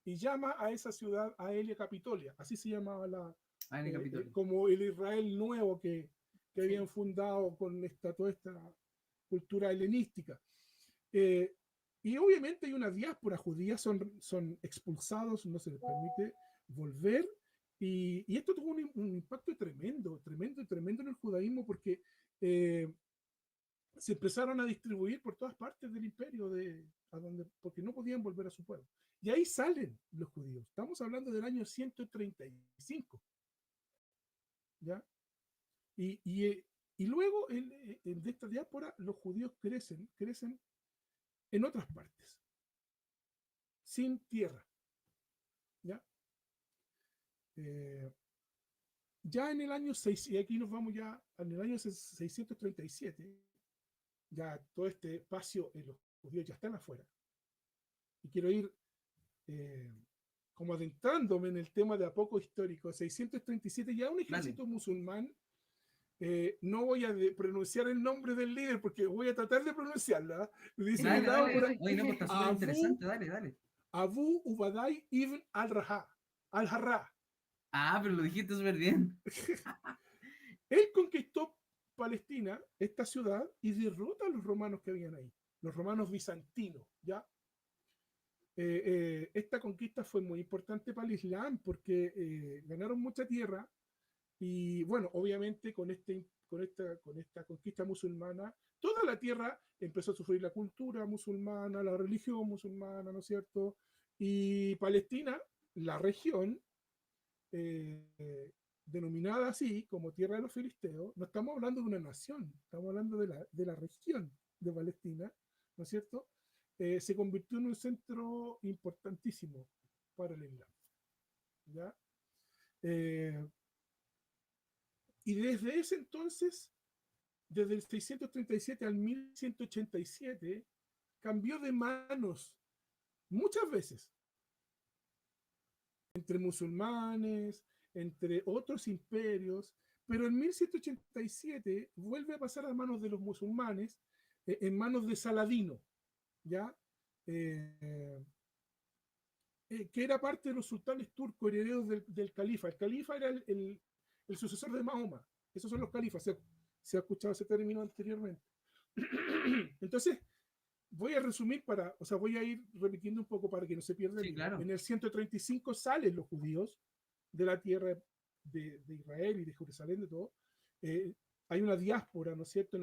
llama a esa ciudad Aelia Capitolia, así se llamaba Ah, en el Capitolio. como el Israel nuevo que Sí. habían fundado con toda esta cultura helenística. Eh, y obviamente hay una diáspora judía, son expulsados, no se les permite volver. Y esto tuvo un impacto tremendo, tremendo, tremendo en el judaísmo porque se empezaron a distribuir por todas partes del imperio porque no podían volver a su pueblo. Y ahí salen los judíos. Estamos hablando del año 135. ¿Ya? Y luego de esta diáspora los judíos crecen en otras partes, sin tierra. ¿Ya? Eh, ya en el año 6, y aquí nos vamos ya, en el año 637, ya todo este espacio, los judíos ya están afuera. Y quiero ir eh, como adentrándome en el tema de a poco histórico. 637, ya un ejército musulmán. No voy a pronunciar el nombre del líder porque voy a tratar de pronunciarla. Dice Dale, dale, dale. Oye, no, pues está súper interesante, dale, dale. Abu Ubaday ibn al-Harra. Ah, pero lo dijiste súper bien. Él conquistó Palestina, esta ciudad, y derrota a los romanos que habían ahí, los romanos bizantinos, ¿ya? Esta conquista fue muy importante para el Islam porque ganaron mucha tierra y, bueno, obviamente con esta conquista musulmana, toda la tierra empezó a sufrir la cultura musulmana, la religión musulmana, ¿no es cierto? Y Palestina, la región, denominada así como Tierra de los Filisteos, no estamos hablando de una nación, estamos hablando de la región de Palestina, ¿no es cierto? Se convirtió en un centro importantísimo para el Islam. ¿Ya? Y desde ese entonces, desde el 637 al 1187, cambió de manos muchas veces entre musulmanes, entre otros imperios, pero en 1187 vuelve a pasar a manos de los musulmanes, en manos de Saladino, ¿ya? Que era parte de los sultanes turcos herederos del califa. El califa era el sucesor de Mahoma. Esos son los califas. Se ha escuchado ese término anteriormente. Entonces, voy a resumir voy a ir repitiendo un poco para que no se pierda el Sí, hilo. claro. En el 135 salen los judíos de la tierra de Israel y de Jerusalén, de todo. Hay una diáspora, ¿no es cierto?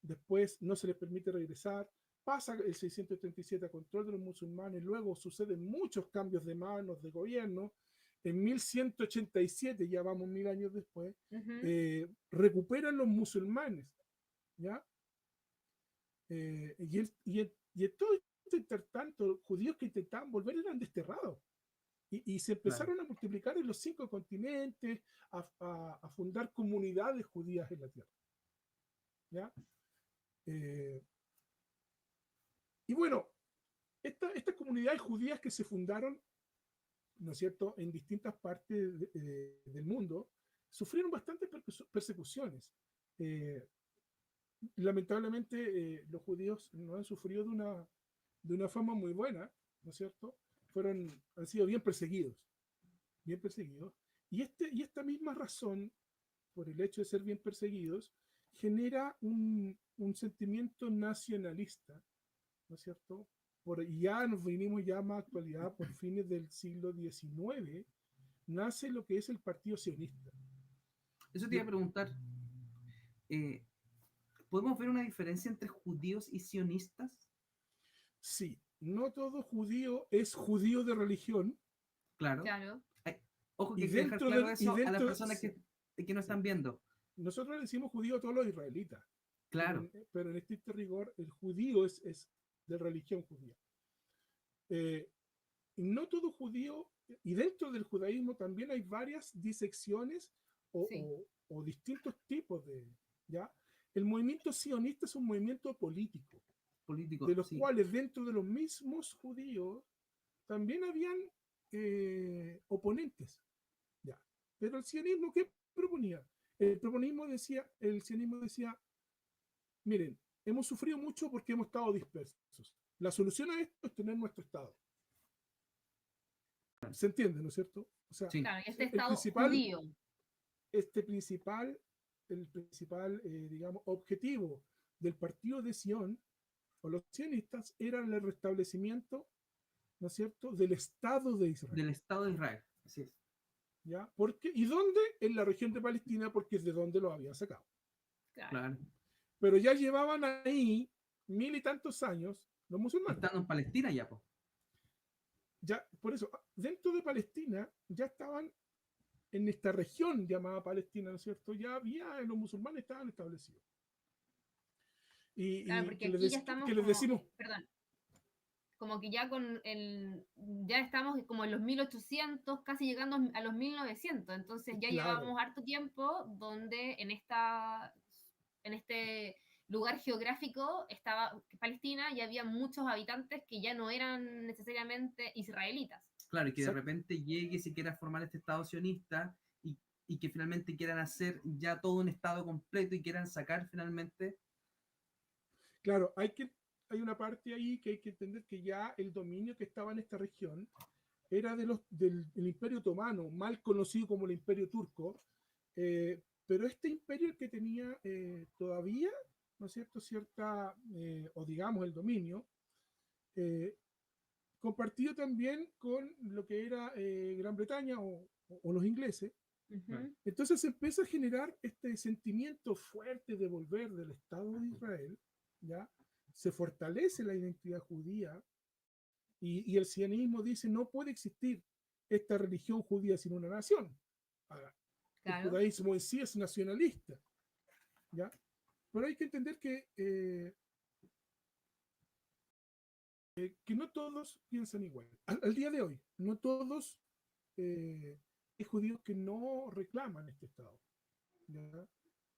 Después no se les permite regresar. Pasa el 637 a control de los musulmanes, luego suceden muchos cambios de manos de gobierno. En 1187, ya vamos 1000 años después, recuperan los musulmanes, ¿ya? Y en todo este intertanto, judíos que intentaban volver eran desterrados. Y se empezaron a multiplicar en los 5 continentes, a fundar comunidades judías en la tierra. ¿Ya? Y bueno, estas comunidades judías que se fundaron, ¿no es cierto?, en distintas partes del mundo, sufrieron bastantes persecuciones. Lamentablemente, los judíos no han sufrido de una forma muy buena, ¿no es cierto? Han sido bien perseguidos, bien perseguidos. Y esta misma razón, por el hecho de ser bien perseguidos, genera un sentimiento nacionalista, ¿no es cierto? Ya nos vinimos ya más actualidad, por fines del siglo XIX, nace lo que es el Partido Sionista. Eso te iba a preguntar. ¿Podemos ver una diferencia entre judíos y sionistas? Sí, no todo judío es judío de religión. Claro. Claro. Ojo, que Y hay que dejar dentro claro del- y eso a las dentro- personas que no están viendo. nosotros le decimos judío a todos los israelitas, Claro, pero en estricto rigor, el judío es de religión judía. Eh, no todo judío, y dentro del judaísmo también hay varias disecciones Sí, o distintos tipos de, ¿ya? El movimiento sionista es un movimiento político, de político, los sí. cuales dentro de los mismos judíos también habían oponentes, ¿ya? Pero el sionismo, ¿qué proponía? El sionismo decía, miren, hemos sufrido mucho porque hemos estado dispersos. La solución a esto es tener nuestro Estado. ¿Se entiende, no es cierto? O sea, Sí, claro, este el Estado principal, judío. este principal, el principal, digamos, objetivo del partido de Sion o los sionistas era el restablecimiento, ¿no es cierto?, del Estado de Israel. del Estado de Israel. Así es. ¿Ya? ¿Por qué? ¿Y dónde? En la región de Palestina, porque es de donde lo habían sacado. Claro. Claro. Pero ya llevaban ahí 1000 y tantos años los musulmanes. Estando en Palestina ya, pues. Ya, por eso, dentro de Palestina ya estaban en esta región llamada Palestina, ¿no es cierto? Ya había, los musulmanes estaban establecidos. Claro, Y porque aquí ya estamos que les como, decimos, perdón, como que ya ya estamos como en los 1800, casi llegando a los 1900, entonces ya claro, llevamos harto tiempo donde en este lugar geográfico estaba Palestina y había muchos habitantes que ya no eran necesariamente israelitas. Claro, y que de exact- repente llegue y se quiera formar este Estado sionista y que finalmente quieran hacer ya todo un Estado completo y quieran sacar finalmente. claro, hay una parte ahí que hay que entender que ya el dominio que estaba en esta región era del Imperio Otomano, mal conocido como el Imperio Turco, pero este imperio el que tenía todavía, ¿no es cierto?, cierta, o digamos el dominio, eh, compartido también con lo que era Gran Bretaña o los ingleses. Claro, Ujú. Entonces se empieza a generar este sentimiento fuerte de volver del Estado de Israel, ¿ya? Se fortalece la identidad judía y el sionismo dice no puede existir esta religión judía sin una nación. Ahora, el Claro, judaísmo en sí es nacionalista, ¿ya? Pero hay que entender que no todos piensan igual. Al día de hoy, no todos hay judíos que no reclaman este Estado. ¿Ya?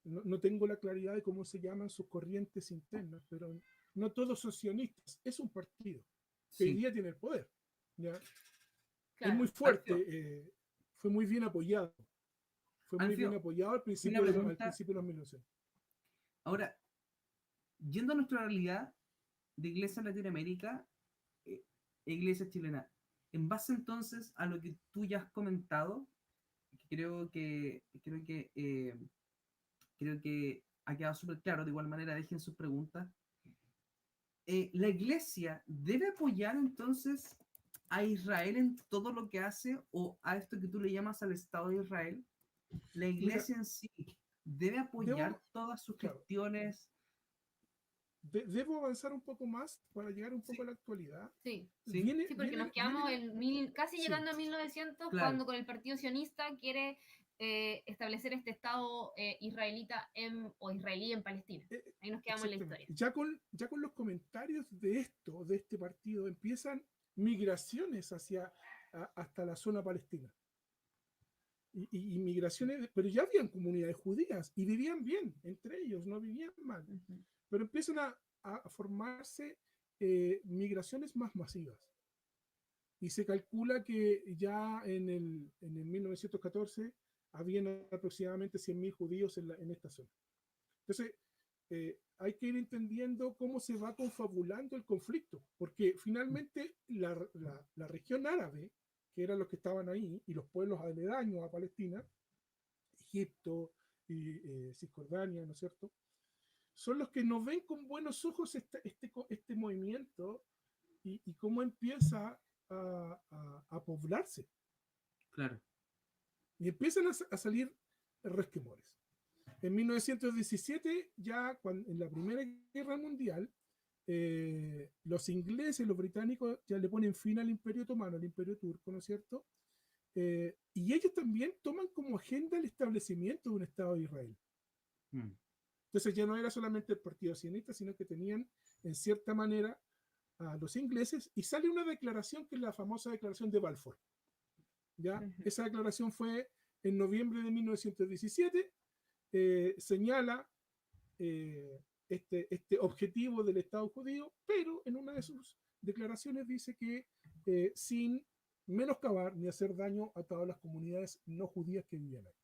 No tengo la claridad de cómo se llaman sus corrientes internas, pero no todos son sionistas. Es un partido que hoy sí. día tiene el poder. ¿Ya? Es muy claro. fuerte, Alfio, fue muy bien apoyado. Fue muy bien Alfio, apoyado una al pregunta. principio de los 1900. Ahora, yendo a nuestra realidad de iglesia en Latinoamérica eh, e iglesia chilena, en base entonces a lo que tú ya has comentado, que creo que ha quedado súper claro, de igual manera dejen sus preguntas. ¿La iglesia debe apoyar entonces a Israel en todo lo que hace o a esto que tú le llamas al Estado de Israel? ¿La Mira, iglesia en sí debe apoyar debo, todas sus claro, gestiones? debo avanzar un poco más para llegar un poco Sí, a la actualidad. Sí, Viene, sí, porque nos viene, viene quedamos casi sí, llegando a 1900 claro, cuando con el Partido Sionista quiere establecer este Estado israelita o israelí en Palestina. Ahí nos quedamos en la exactamente. historia. Ya con los comentarios de esto, de este partido, empiezan migraciones hasta la zona palestina. Y migraciones, pero ya habían comunidades judías y vivían bien entre ellos, no vivían mal. Ujú. Pero empiezan a formarse migraciones más masivas. Y se calcula que ya en el 1914 habían aproximadamente 100.000 judíos en esta zona. Entonces, hay que ir entendiendo cómo se va confabulando el conflicto, porque finalmente la región árabe, que eran los que estaban ahí, y los pueblos aledaños a Palestina, Egipto y Cisjordania, ¿no es cierto?, son los que no ven con buenos ojos este movimiento y cómo empieza a poblarse. claro, Y empiezan a salir resquemores. En 1917, ya en la Primera Guerra Mundial, los ingleses, los británicos, ya le ponen fin al Imperio Otomano, al Imperio Turco, ¿no es cierto? Y ellos también toman como agenda el establecimiento de un Estado de Israel. Mm. Entonces ya no era solamente el partido sionista, sino que tenían, en cierta manera, a los ingleses, y sale una declaración que es la famosa declaración de Balfour. ¿Ya? Ujú. Esa declaración fue en noviembre de 1917, señala este objetivo del Estado judío, pero en una de sus declaraciones dice que sin menoscabar ni hacer daño a todas las comunidades no judías que vivían ahí.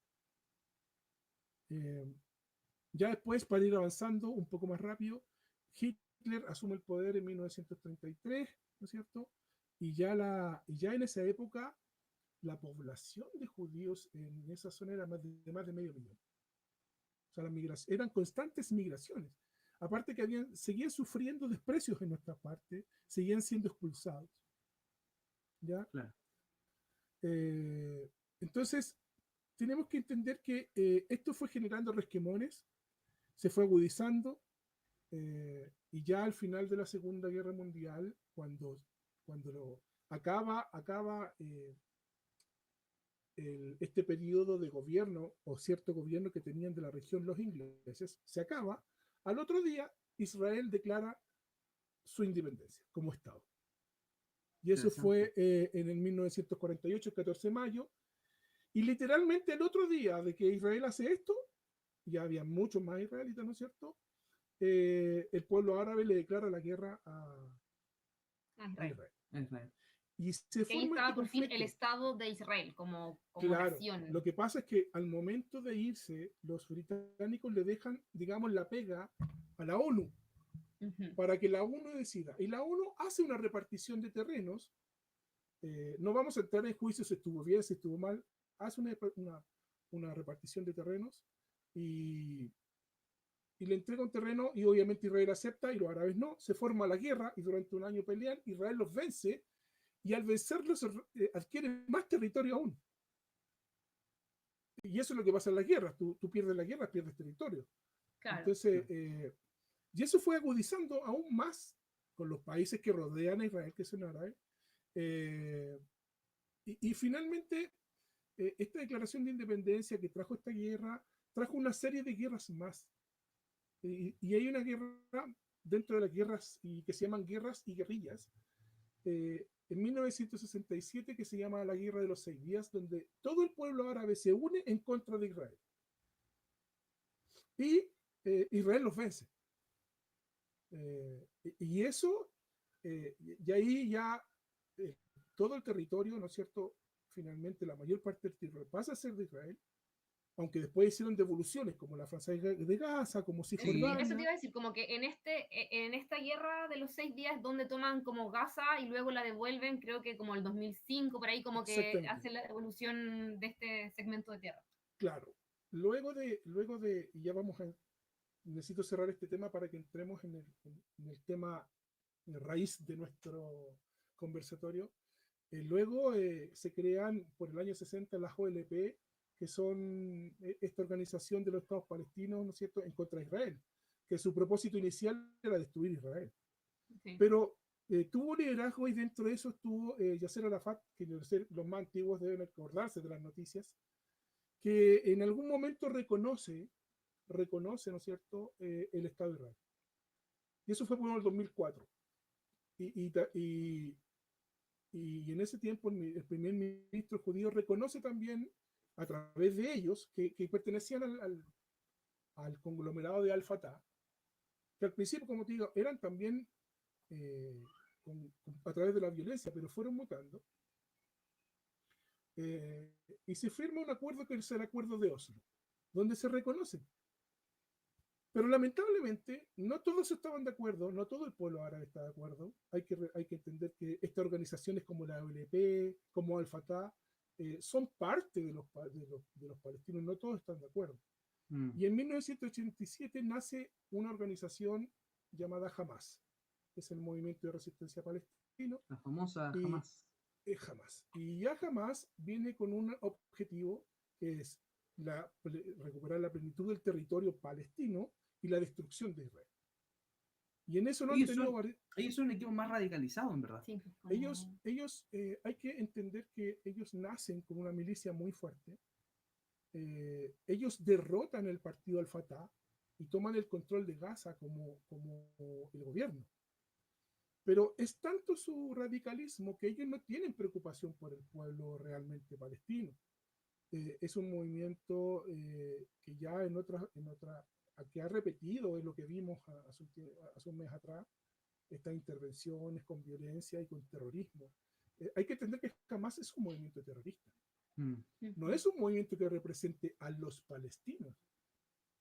Ya después, para ir avanzando un poco más rápido, Hitler asume el poder en 1933, ¿no es cierto? Y ya en esa época la población de judíos en esa zona era de más de medio millón. O sea, eran constantes migraciones. Aparte que seguían sufriendo desprecios en nuestra parte, seguían siendo expulsados. ¿Ya? Claro. Entonces, tenemos que entender que esto fue generando resquemones, se fue agudizando, y ya al final de la Segunda Guerra Mundial, cuando acaba este periodo de gobierno o cierto gobierno que tenían de la región los ingleses, se acaba, al otro día Israel declara su independencia como Estado. Y eso fue en el 1948, el 14 de mayo, y literalmente el otro día de que Israel hace esto, ya había muchos más israelitas, ¿no es cierto? El pueblo árabe le declara la guerra a Israel. Israel. Y se Que ahí forma estaba este por fin el conflicto. Estado de Israel como Claro, nación. lo que pasa es que al momento de irse, los británicos le dejan, digamos, la pega a la ONU Ujú. para que la ONU decida. Y la ONU hace una repartición de terrenos. No vamos a entrar en juicio si estuvo bien, si estuvo mal. Hace una repartición de terrenos y, y le entrega un terreno y obviamente Israel acepta y los árabes no. Se forma la guerra y durante un año pelean. Israel los vence y al vencerlos adquieren más territorio aún. Y eso es lo que pasa en las guerras. Tú pierdes la guerra, pierdes territorio. Claro. Entonces, y eso fue agudizando aún más con los países que rodean a Israel, que son árabes. Y finalmente, esta declaración de independencia que trajo esta guerra, trajo una serie de guerras más. Y hay una guerra dentro de las guerras y que se llaman guerras y guerrillas. En 1967 que se llama la Guerra de los 6 días, donde todo el pueblo árabe se une en contra de Israel. Y Israel los vence. Y eso, y ahí ya todo el territorio, ¿no es cierto? Finalmente la mayor parte del territorio pasa a ser de Israel, aunque después hicieron devoluciones, como la Franja de Gaza, como Sí, Cisjordania. eso te iba a decir, como que en esta guerra de los 6 días, donde toman como Gaza y luego la devuelven, creo que como el 2005, por ahí, como que hacen la devolución de este segmento de tierra. Claro. Luego de, y ya necesito cerrar este tema para que entremos en el tema de raíz de nuestro conversatorio. Luego se crean por el año 60 las OLP, que son esta organización de los estados palestinos, ¿no es cierto?, en contra de Israel, que su propósito inicial era destruir Israel. Sí. Pero tuvo liderazgo y dentro de eso estuvo Yasser Arafat, que los más antiguos deben acordarse de las noticias, que en algún momento reconoce, ¿no es cierto?, el Estado de Israel. Y eso fue por el 2004. Y en ese tiempo el primer ministro judío reconoce también a través de ellos que pertenecían al conglomerado de Al-Fatah, que al principio, como te digo, eran también a través de la violencia, pero fueron mutando. Y se firma un acuerdo que es el acuerdo de Oslo, donde se reconocen. Pero lamentablemente no todos estaban de acuerdo, no todo el pueblo árabe está de acuerdo. Hay que entender que estas organizaciones como la OLP, como Al-Fatah, son parte de los palestinos, no todos están de acuerdo. Y en 1987 nace una organización llamada Hamas, que es el Movimiento de Resistencia Palestino. La famosa Hamas. Hamas. Y ya Hamas viene con un objetivo que es recuperar la plenitud del territorio palestino y la destrucción de Israel. Y en eso no han tenido... Ellos son un equipo más radicalizado, en verdad. Sí, Ellos hay que entender que ellos nacen con una milicia muy fuerte, ellos derrotan el partido Al-Fatah y toman el control de Gaza como el gobierno. Pero es tanto su radicalismo que ellos no tienen preocupación por el pueblo realmente palestino. Es un movimiento que ya que ha repetido, es lo que vimos hace un mes atrás, estas intervenciones con violencia y con terrorismo. Hay que entender que jamás es un movimiento terrorista. No es un movimiento que represente a los palestinos.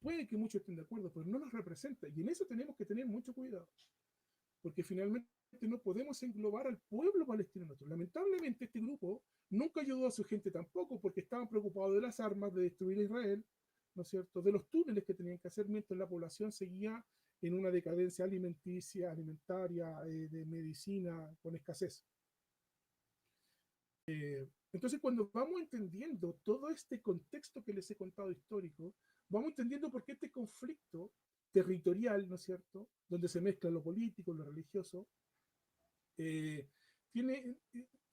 Puede que muchos estén de acuerdo, pero no los representa. Y en eso tenemos que tener mucho cuidado. Porque finalmente no podemos englobar al pueblo palestino. Lamentablemente este grupo nunca ayudó a su gente tampoco, porque estaban preocupados de las armas, de destruir a Israel, ¿no es cierto?, de los túneles que tenían que hacer mientras la población seguía en una decadencia alimentaria, de medicina, con escasez. Entonces, cuando vamos entendiendo todo este contexto que les he contado histórico, vamos entendiendo por qué este conflicto territorial, ¿no es cierto?, donde se mezcla lo político, lo religioso,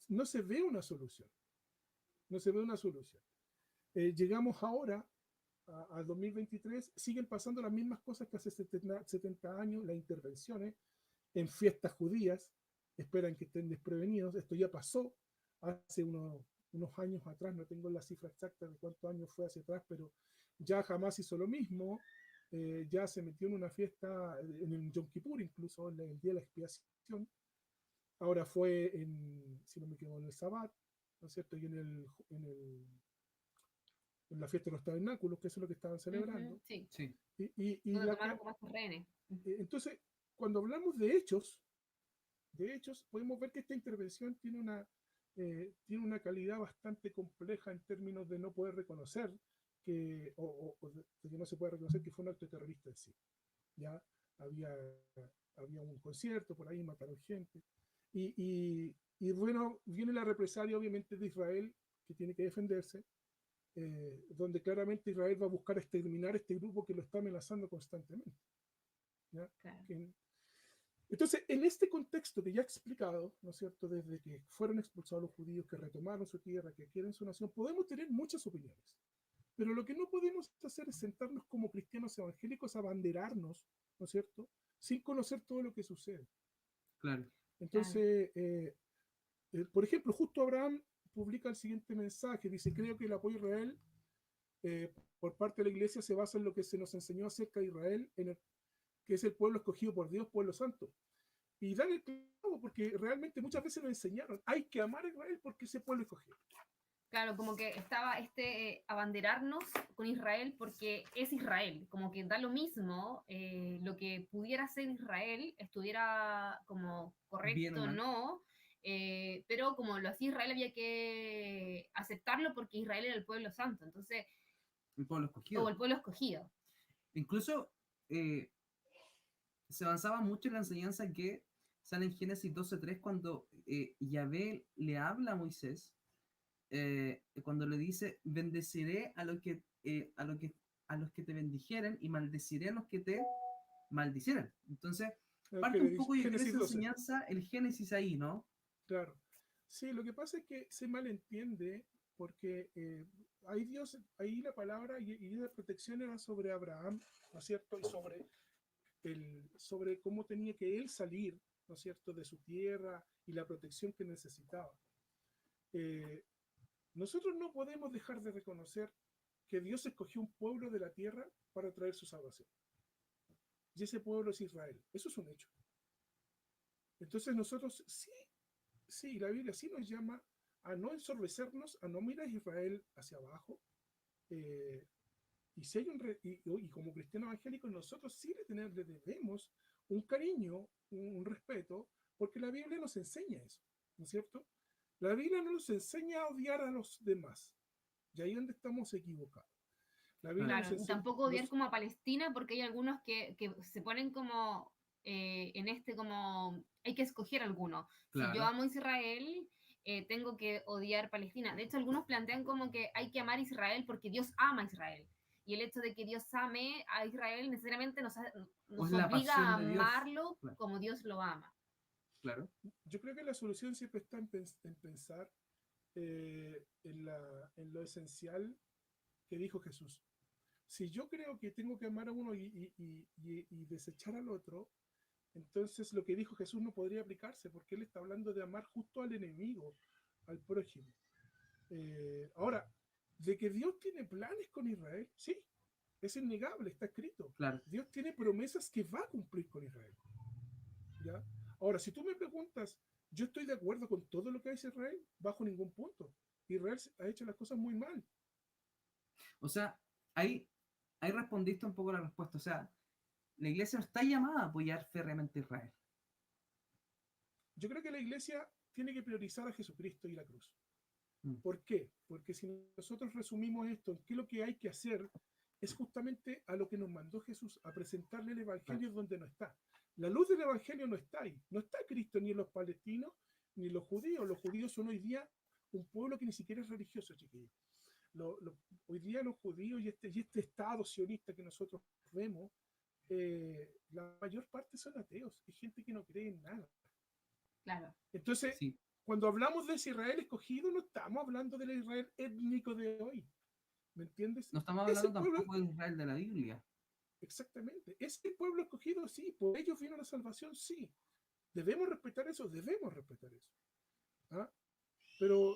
no se ve una solución. No se ve una solución. Llegamos ahora a 2023, siguen pasando las mismas cosas que hace 70 años, las intervenciones en fiestas judías, esperan que estén desprevenidos. Esto ya pasó hace unos años atrás, no tengo la cifra exacta de cuántos años fue hacia atrás, pero ya Hamas hizo lo mismo, ya se metió en una fiesta, en el Yom Kippur incluso, en el día de la expiación. Ahora fue si no me equivoco, en el Sabbat, ¿no es cierto? Y en la fiesta de los tabernáculos, que eso es lo que estaban celebrando. Sí. Donde tomaron como estos rehenes. Entonces, cuando hablamos de hechos, podemos ver que esta intervención tiene una calidad bastante compleja en términos de no poder reconocer de que no se puede reconocer que fue un acto terrorista en sí. Ya había un concierto por ahí, mataron gente. Y bueno, viene la represalia obviamente de Israel, que tiene que defenderse, donde claramente Israel va a buscar exterminar este grupo que lo está amenazando constantemente. ¿Ya? Claro. Entonces, en este contexto que ya he explicado, ¿no es cierto?, desde que fueron expulsados los judíos, que retomaron su tierra, que quieren su nación, podemos tener muchas opiniones. Pero lo que no podemos hacer es sentarnos como cristianos evangélicos a abanderarnos, ¿no es cierto?, sin conocer todo lo que sucede. Claro. Entonces, por ejemplo, justo Abraham publica el siguiente mensaje, dice: creo que el apoyo a Israel por parte de la iglesia se basa en lo que se nos enseñó acerca de Israel, que es el pueblo escogido por Dios, pueblo santo. Y dan el clavo, porque realmente muchas veces nos enseñaron, hay que amar a Israel porque ese pueblo escogido. Claro, como que estaba abanderarnos con Israel porque es Israel, como que da lo mismo lo que pudiera ser Israel, estuviera como correcto o no, pero como lo hacía Israel había que aceptarlo porque Israel era el pueblo santo, entonces... El pueblo escogido. O el pueblo escogido. Incluso se avanzaba mucho en la enseñanza que sale en Génesis 12:3 cuando Yahvé le habla a Moisés, cuando le dice: bendeciré a los que te bendijeren y maldeciré a los que te maldicieran. Entonces, parte un poco, yo creo, esa enseñanza, el Génesis ahí, ¿no? Claro. Sí, lo que pasa es que se malentiende porque ahí la palabra y la protección era sobre Abraham, ¿no es cierto? Y sobre cómo tenía que él salir, ¿no es cierto?, de su tierra y la protección que necesitaba. Nosotros no podemos dejar de reconocer que Dios escogió un pueblo de la tierra para traer su salvación. Y ese pueblo es Israel. Eso es un hecho. Entonces nosotros sí, la Biblia sí nos llama a no ensorbecernos, a no mirar a Israel hacia abajo. Y como cristianos evangélicos, nosotros sí le debemos un cariño, un respeto, porque la Biblia nos enseña eso, ¿no es cierto? La Biblia no nos enseña a odiar a los demás. Y ahí es donde estamos equivocados. La Biblia claro, tampoco odiar como a Palestina, porque hay algunos que se ponen como en como hay que escoger alguno. Claro. Si yo amo Israel, tengo que odiar Palestina. De hecho, algunos plantean como que hay que amar a Israel porque Dios ama a Israel. Y el hecho de que Dios ame a Israel necesariamente nos obliga a amarlo como Dios lo ama. Claro. Yo creo que la solución siempre está en pensar en lo esencial que dijo Jesús. Si yo creo que tengo que amar a uno y desechar al otro, entonces lo que dijo Jesús no podría aplicarse, porque él está hablando de amar justo al enemigo, al prójimo. Ahora, de que Dios tiene planes con Israel, sí, es innegable, está escrito. Claro. Dios tiene promesas que va a cumplir con Israel. ¿Ya? Ahora, si tú me preguntas, yo estoy de acuerdo con todo lo que hace Israel, bajo ningún punto. Israel ha hecho las cosas muy mal. O sea, ahí respondiste un poco la respuesta. O sea, la iglesia no está llamada a apoyar férreamente a Israel. Yo creo que la iglesia tiene que priorizar a Jesucristo y la cruz. Mm. ¿Por qué? Porque si nosotros resumimos esto en qué es lo que hay que hacer, es justamente a lo que nos mandó Jesús, a presentarle el Evangelio donde no está. La luz del Evangelio no está ahí. No está Cristo ni en los palestinos ni en los judíos. Los judíos son hoy día un pueblo que ni siquiera es religioso, chiquillos. Hoy día los judíos y este Estado sionista que nosotros vemos, la mayor parte son ateos. Es gente que no cree en nada. Claro. Entonces, Sí. cuando hablamos de ese Israel escogido, no estamos hablando del Israel étnico de hoy. ¿Me entiendes? No estamos Es hablando el pueblo, tampoco de Israel de la Biblia. exactamente. Es el pueblo escogido, sí. Por ellos vino la salvación, sí. Debemos respetar eso, debemos respetar eso. ¿Ah? Pero,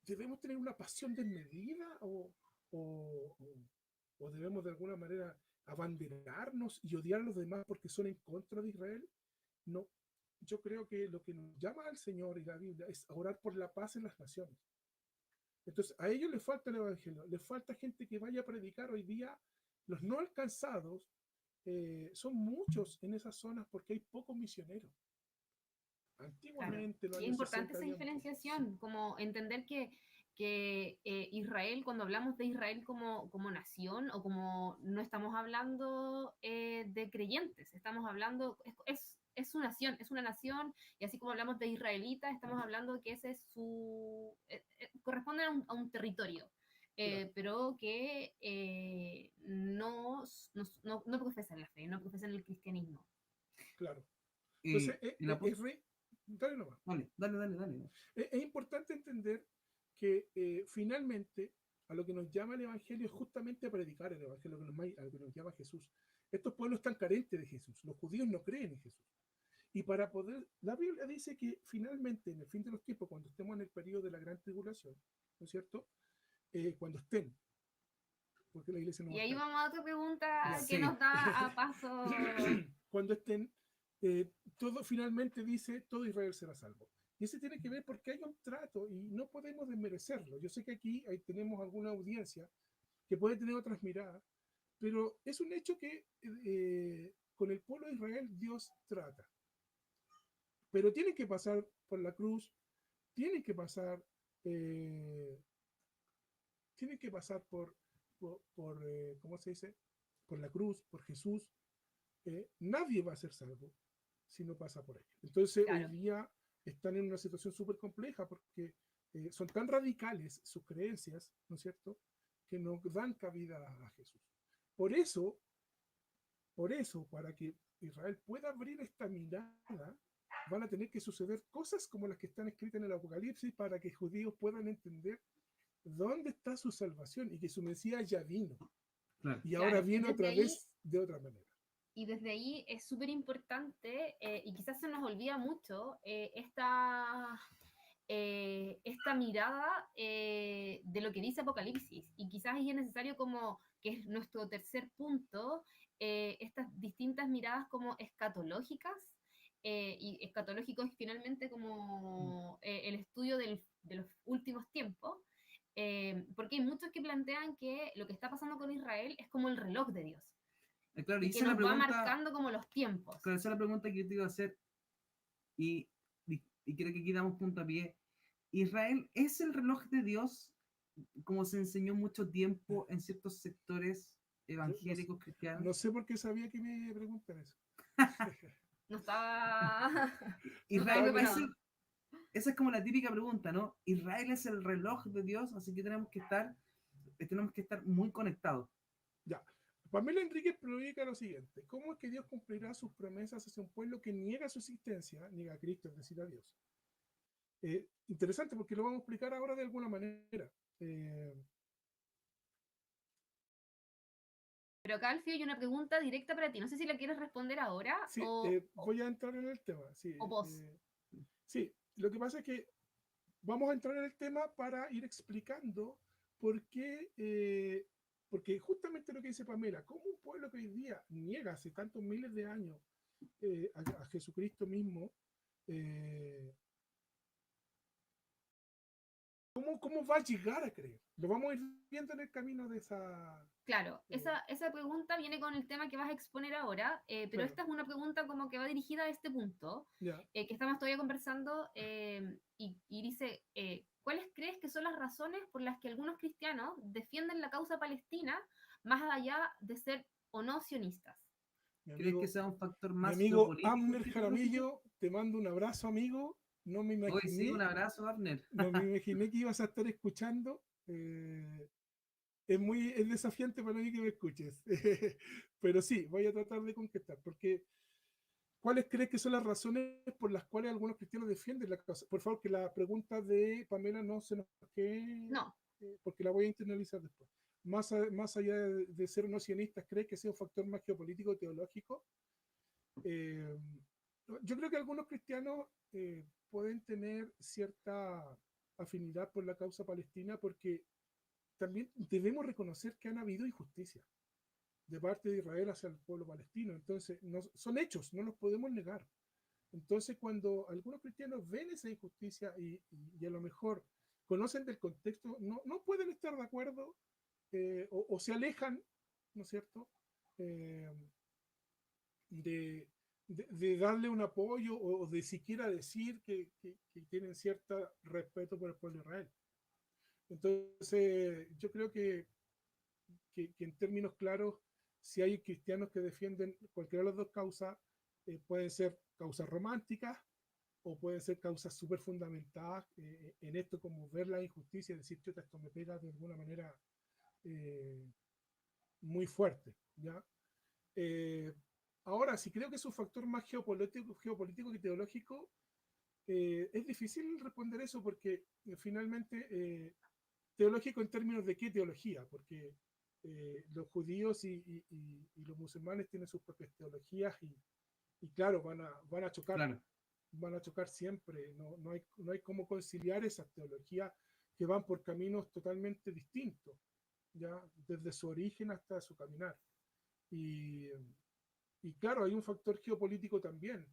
¿debemos tener una pasión desmedida o, o debemos de alguna manera abanderarnos y odiar a los demás porque son en contra de Israel? No. Yo creo que lo que nos llama al Señor y la Biblia es a orar por la paz en las naciones. Entonces, a ellos les falta el Evangelio, les falta gente que vaya a predicar hoy día. Los no alcanzados son muchos en esas zonas porque hay pocos misioneros. Claro. Antiguamente, en los Y es años importante 60, esa había muchos. diferenciación, como entender que Israel, cuando hablamos de Israel como nación o como no estamos hablando de creyentes, estamos hablando, es su nación, es una nación, y así como hablamos de israelitas, estamos hablando que ese es su, corresponde a un territorio. Claro. Pero que no profesan la fe, no profesan el cristianismo. Claro. Entonces, El apóstol. dale nomás. Dale. Es importante entender que finalmente a lo que nos llama el Evangelio es justamente a predicar el Evangelio, a lo que nos llama Jesús. Estos pueblos están carentes de Jesús. Los judíos no creen en Jesús. Y para poder, la Biblia dice que finalmente, en el fin de los tiempos, cuando estemos en el periodo de la gran tribulación, ¿no es cierto? Cuando estén, porque la iglesia no va Y a ahí estar. vamos a otra pregunta Ya. que Sí. nos da a paso. Cuando estén, todo finalmente dice, todo Israel será salvo. Y ese tiene que ver porque hay un trato y no podemos desmerecerlo. Yo sé que aquí tenemos alguna audiencia que puede tener otras miradas, pero es un hecho que con el pueblo de Israel Dios trata. Pero tienen que pasar por la cruz, tienen que pasar, eh, tienen que pasar por ¿cómo se dice? Por la cruz, por Jesús. Nadie va a ser salvo si no pasa por ello. Entonces, hoy Claro. día están en una situación súper compleja porque son tan radicales sus creencias, ¿no es cierto?, que no dan cabida a Jesús. Por eso, para que Israel pueda abrir esta mirada, van a tener que suceder cosas como las que están escritas en el Apocalipsis para que judíos puedan entender dónde está su salvación y que su Mesías ya vino. Claro. Y ahora Claro, y viene desde otra ahí- vez de otra manera. Y desde ahí es súper importante, y quizás se nos olvida mucho, esta mirada de lo que dice Apocalipsis. Y quizás ahí es necesario como, que es nuestro tercer punto, estas distintas miradas como escatológicas, y escatológico es finalmente como el estudio de los últimos tiempos, porque hay muchos que plantean que lo que está pasando con Israel es como el reloj de Dios, Claro, y que nos va marcando como los tiempos. Claro, esa es la pregunta que yo te iba a hacer. Y creo que aquí damos puntapié. ¿Israel es el reloj de Dios, como se enseñó mucho tiempo en ciertos sectores evangélicos cristianos? No sé por qué sabía que me iba a preguntar eso. No estaba, no estaba Israel es preparado. esa es como la típica pregunta, ¿no? Israel es el reloj de Dios, así que tenemos que estar muy conectados. Ya. Pamela Enríquez predica lo siguiente: ¿cómo es que Dios cumplirá sus promesas hacia un pueblo que niega su existencia, niega a Cristo, es decir, a Dios? Interesante porque lo vamos a explicar ahora de alguna manera. Pero acá, Alfio, hay una pregunta directa para ti. No sé si la quieres responder ahora Sí, o voy a entrar en el tema. Sí, post. sí, lo que pasa es que vamos a entrar en el tema para ir explicando por qué, porque justamente lo que dice Pamela, cómo un pueblo que hoy día niega hace tantos miles de años a Jesucristo mismo, eh, ¿cómo va a llegar a creer? Lo vamos a ir viendo en el camino de esa... Claro, eh, esa pregunta viene con el tema que vas a exponer ahora, pero claro, esta es una pregunta como que va dirigida a este punto, ya. que estamos todavía conversando, y dice, ¿cuáles crees que son las razones por las que algunos cristianos defienden la causa palestina más allá de ser o no sionistas? Mi ¿Crees que amigo, sea un factor mi más amigo geopolítico Amner que teológico? Jaramillo, te mando un abrazo, amigo. No me Hoy sí, un imaginé, abrazo, Abner. no me imaginé que ibas a estar escuchando. Es desafiante para mí que me escuches. Pero sí, voy a tratar de contestar. Porque, ¿cuáles crees que son las razones por las cuales algunos cristianos defienden la causa? Por favor, que la pregunta de Pamela no se nos quede, No, porque la voy a internalizar después. Más allá de ser no sionistas, ¿crees que sea un factor más geopolítico o teológico? Eh, yo creo que algunos cristianos pueden tener cierta afinidad por la causa palestina porque también debemos reconocer que han habido injusticias de parte de Israel hacia el pueblo palestino. Entonces, son hechos, no los podemos negar. Entonces, cuando algunos cristianos ven esa injusticia y a lo mejor conocen del contexto, no pueden estar de acuerdo o se alejan, ¿no es cierto?, eh, de, de darle un apoyo o de siquiera decir que tienen cierto respeto por el pueblo de Israel. Entonces, yo creo que en términos claros, si hay cristianos que defienden cualquiera de las dos causas, pueden ser causas románticas o pueden ser causas súper fundamentadas en esto, como ver la injusticia y decir, chuta, esto me pega de alguna manera eh, muy fuerte, ¿ya? Eh, Ahora, si creo que es un factor más geopolítico que teológico, es difícil responder eso porque finalmente teológico en términos de qué teología, porque los judíos y los musulmanes tienen sus propias teologías y claro, Claro, van a chocar siempre, no hay cómo conciliar esas teologías que van por caminos totalmente distintos, ya desde su origen hasta su caminar. Y, y claro, hay un factor geopolítico también,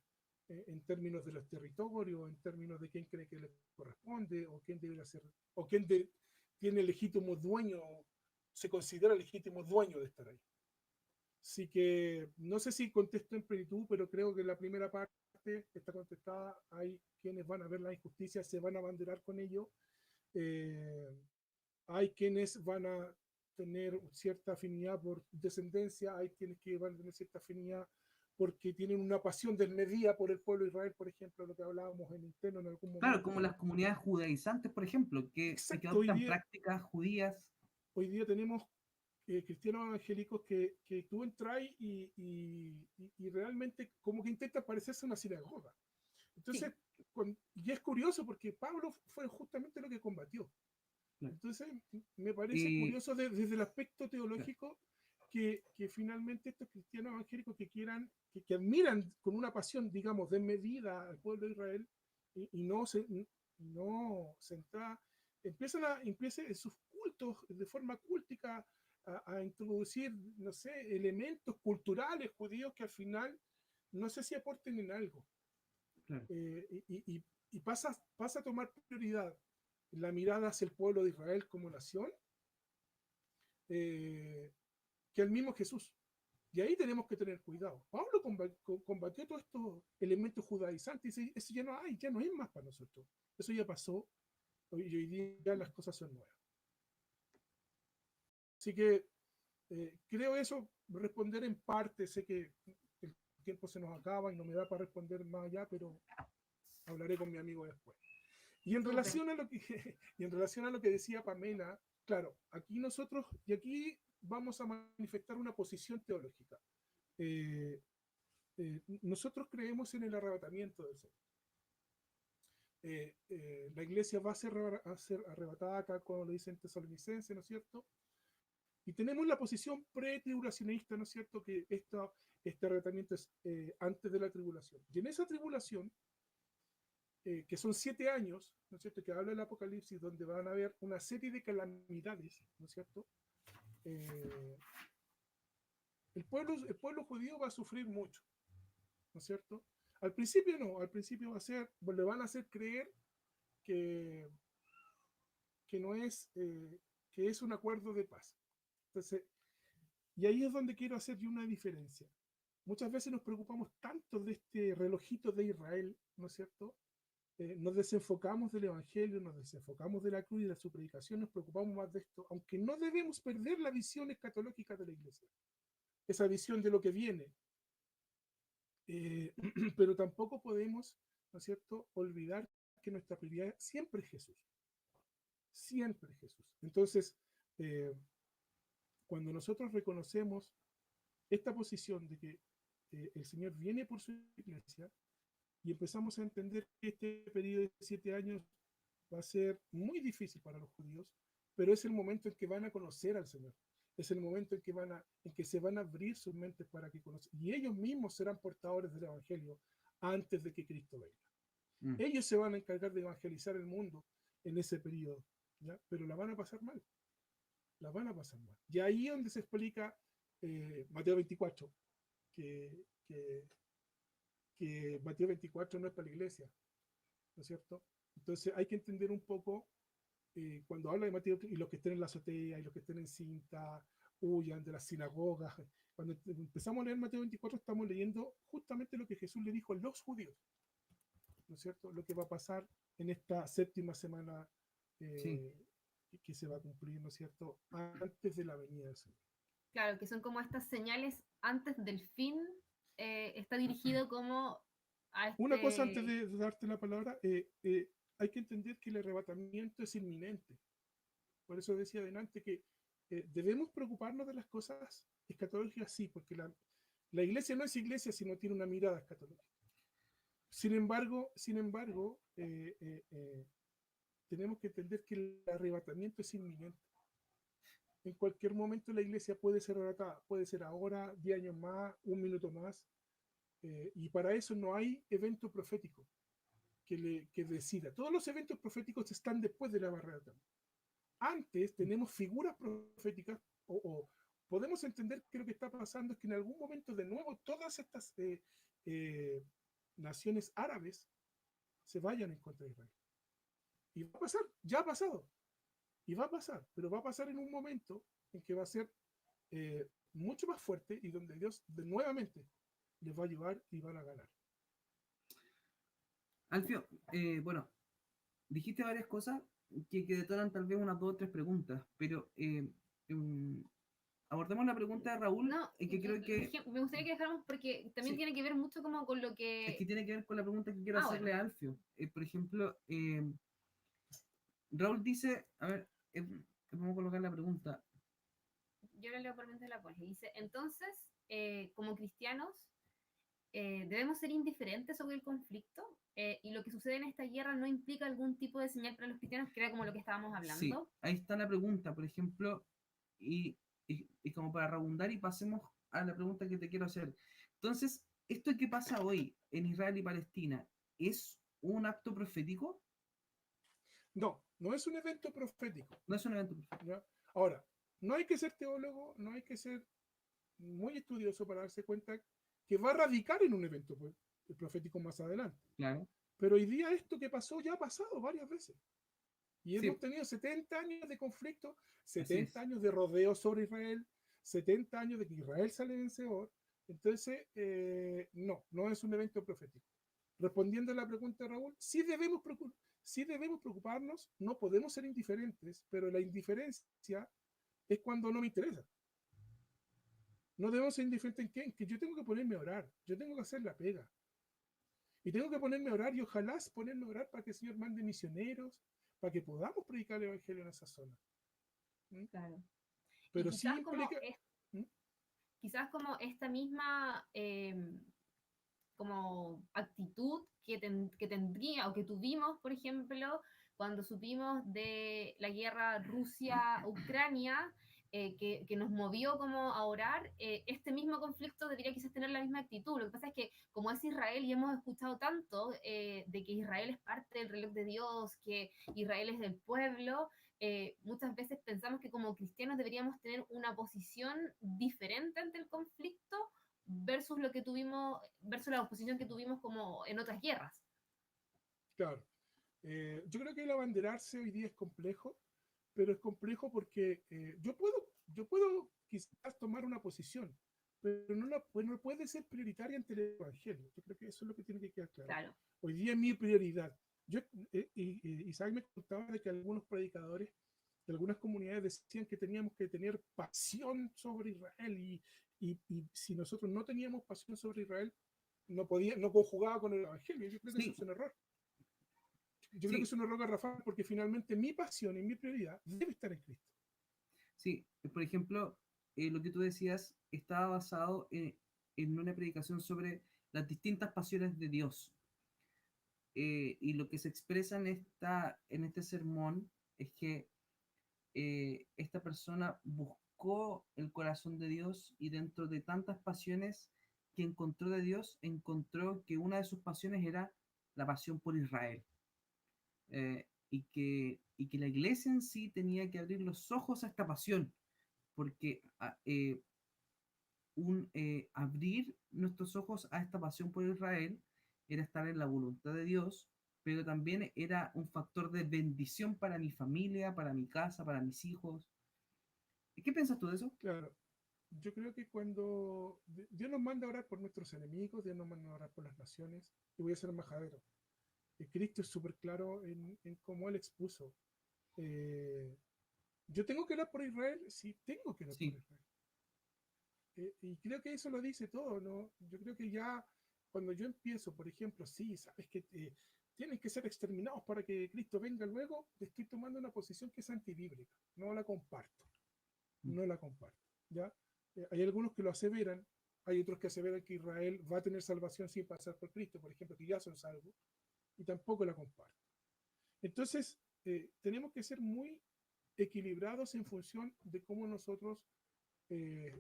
en términos de los territorios, en términos de quién cree que le corresponde, o quién debe ser, o tiene legítimo dueño, se considera legítimo dueño de estar ahí. Así que no sé si contesto en plenitud, pero creo que la primera parte está contestada. Hay quienes van a ver la injusticia, se van a abanderar con ello. Eh, Hay quienes van a tener cierta afinidad por descendencia, hay quienes que van a tener cierta afinidad porque tienen una pasión desmedida por el pueblo de Israel, por ejemplo, lo que hablábamos en interno en algún claro, como momento. las comunidades judaizantes, por ejemplo, que Exacto, adoptan prácticas judías. hoy día tenemos cristianos evangélicos que tú entras y realmente como que intentan parecerse a una sinagoga. sí, Entonces, y es curioso porque Pablo fue justamente lo que combatió. Claro. Entonces, me parece Y, curioso desde el aspecto claro, teológico que finalmente estos cristianos evangélicos que admiran con una pasión, digamos, desmedida al pueblo de Israel y no centrada, empiezan en sus cultos de forma cúltica a introducir, no sé, elementos culturales judíos que al final no sé si aporten en algo. claro. Y pasa a tomar prioridad la mirada hacia el pueblo de Israel como nación, eh, que el mismo Jesús. Y ahí tenemos que tener cuidado. Pablo combatió todos estos elementos judaizantes y dice, eso ya no es más para nosotros. Eso ya pasó y hoy día las cosas son nuevas. Así que creo eso, responder en parte, sé que el tiempo se nos acaba y no me da para responder más allá, pero hablaré con mi amigo después. Y en súper. relación a lo que, y en relación a lo que decía Pamela, claro, aquí vamos a manifestar una posición teológica. Eh, Nosotros creemos en el arrebatamiento del Señor. La iglesia va a ser arrebatada acá, como lo dice en Tesalonicense, ¿no es cierto? Y tenemos la posición pre-tribulacionista, ¿no es cierto? Que este arrebatamiento es antes de la tribulación. Y en esa tribulación, que son 7 años, ¿no es cierto?, que habla el Apocalipsis, donde van a haber una serie de calamidades, ¿no es cierto? El pueblo judío va a sufrir mucho, ¿no es cierto? Al principio no, al principio le van a hacer creer que, que no es, que es un acuerdo de paz. Entonces, y ahí es donde quiero hacer yo una diferencia. Muchas veces nos preocupamos tanto de este relojito de Israel, ¿no es cierto? Nos desenfocamos del Evangelio, nos desenfocamos de la cruz y de su predicación, nos preocupamos más de esto, aunque no debemos perder la visión escatológica de la iglesia, esa visión de lo que viene. Pero tampoco podemos, ¿no es cierto?, olvidar que nuestra prioridad siempre es Jesús. Siempre es Jesús. Entonces, cuando nosotros reconocemos esta posición de que el Señor viene por su iglesia, y empezamos a entender que este periodo de 7 años va a ser muy difícil para los judíos, pero es el momento en que van a conocer al Señor. Es el momento en que se van a abrir sus mentes para que conozcan. Y ellos mismos serán portadores del Evangelio antes de que Cristo venga. Ellos se van a encargar de evangelizar el mundo en ese periodo, ¿ya? Pero la van a pasar mal. La van a pasar mal. Y ahí es donde se explica Mateo 24, que Mateo 24 no es para la iglesia, ¿no es cierto? Entonces hay que entender un poco, cuando habla de Mateo, y los que estén en la azotea, y los que estén en cinta, huyan de las sinagogas. Cuando empezamos a leer Mateo 24, estamos leyendo justamente lo que Jesús le dijo a los judíos, ¿no es cierto? Lo que va a pasar en esta 7ª semana Sí. que se va a cumplir, ¿no es cierto?, antes de la venida del Señor. Claro, que son como estas señales antes del fin, está dirigido como a Una cosa antes este... de darte la palabra, hay que entender que el arrebatamiento es inminente. Por eso decía adelante que debemos preocuparnos de las cosas escatológicas, sí, porque la iglesia no es iglesia si no tiene una mirada escatológica. Sin embargo, tenemos que entender que el arrebatamiento es inminente. En cualquier momento la iglesia puede ser arrebatada, puede ser ahora, 10 años más, 1 minuto más, y para eso no hay evento profético que decida. Todos los eventos proféticos están después de la arrebatamiento. Antes tenemos figuras proféticas, o podemos entender que lo que está pasando es que en algún momento de nuevo todas estas naciones árabes se vayan en contra de Israel. Y va a pasar, ya ha pasado, y va a pasar, pero va a pasar en un momento en que va a ser mucho más fuerte y donde Dios nuevamente les va a ayudar y van a ganar. Alfio, bueno, dijiste varias cosas que detonan tal vez unas 2 o 3 preguntas, pero abordemos la pregunta de Raúl, No, que creo que me gustaría que dejáramos porque también sí, tiene que ver mucho como con lo es que... que tiene que ver con la pregunta que quiero Ah, hacerle bueno. a Alfio. Por ejemplo, Raúl dice, a ver, vamos a colocar la pregunta. Yo le leo por mientras la pone. Dice, entonces, como cristianos, debemos ser indiferentes sobre el conflicto, y lo que sucede en esta guerra no implica algún tipo de señal para los cristianos, que era como lo que estábamos hablando. Sí, ahí está la pregunta, por ejemplo, y como para redundar y pasemos a la pregunta que te quiero hacer. Entonces, ¿esto que pasa hoy en Israel y Palestina es un acto profético? No, no es un evento profético. No es un evento profético. ¿Ya? Ahora, no hay que ser teólogo, no hay que ser muy estudioso para darse cuenta que va a radicar en un evento profético más adelante. Claro. Pero hoy día esto que pasó ya ha pasado varias veces. Y Sí. hemos tenido 70 años de conflicto, 70 años de rodeo sobre Israel, 70 años de que Israel sale vencedor. Entonces, no es un evento profético. Respondiendo a la pregunta de Raúl, sí debemos preocuparnos, no podemos ser indiferentes, pero la indiferencia es cuando no me interesa. No debemos ser indiferentes en qué, en que yo tengo que ponerme a orar, yo tengo que hacer la pega. Y tengo que ponerme a orar y ojalá ponerme a orar para que el Señor mande misioneros, para que podamos predicar el Evangelio en esa zona. ¿Mm? Claro. Pero Y sí implica... ¿Mm? Quizás como esta misma como actitud que tendría o que tuvimos, por ejemplo, cuando supimos de la guerra Rusia-Ucrania, que nos movió como a orar, este mismo conflicto debería quizás tener la misma actitud. Lo que pasa es que como es Israel y hemos escuchado tanto de que Israel es parte del reloj de Dios, que Israel es del pueblo, muchas veces pensamos que como cristianos deberíamos tener una posición diferente ante el conflicto versus lo que tuvimos, versus la oposición que tuvimos como en otras guerras. Claro. Yo creo que el abanderarse hoy día es complejo, pero es complejo porque yo puedo quizás tomar una posición, pero pues no puede ser prioritaria ante el Evangelio. Yo creo que eso es lo que tiene que quedar claro. Claro. Hoy día es mi prioridad. Isaac me contaba de que algunos predicadores de algunas comunidades decían que teníamos que tener pasión sobre Israel y si nosotros no teníamos pasión sobre Israel, no conjugaba con el Evangelio. Yo creo que eso Sí, es un error. Yo creo que sí, es un error garrafal porque finalmente mi pasión y mi prioridad debe estar en Cristo. sí. Por ejemplo, lo que tú decías estaba basado en una predicación sobre las distintas pasiones de Dios. Y lo que se expresa en este sermón es que esta persona buscó el corazón de Dios y dentro de tantas pasiones que encontró de Dios, encontró que una de sus pasiones era la pasión por Israel. Y que la iglesia en sí tenía que abrir los ojos a esta pasión, porque abrir nuestros ojos a esta pasión por Israel era estar en la voluntad de Dios, pero también era un factor de bendición para mi familia, para mi casa, para mis hijos. ¿Qué piensas tú de eso? Claro, yo creo que cuando Dios nos manda a orar por nuestros enemigos, Dios nos manda a orar por las naciones, y voy a ser majadero. Cristo es súper claro en cómo Él expuso. Eh, yo tengo que orar por Israel, sí, tengo que orar por Sí, Israel. Y creo que eso lo dice todo, ¿no? Yo creo que ya cuando yo empiezo, por ejemplo, sí, sabes que tienen que ser exterminados para que Cristo venga luego, estoy tomando una posición que es antibíblica, no la comparto, mm, no la comparto, ¿ya? Hay algunos que lo aseveran, hay otros que aseveran que Israel va a tener salvación sin pasar por Cristo, por ejemplo, que ya son salvos, y tampoco la comparto. Entonces, tenemos que ser muy equilibrados en función de cómo nosotros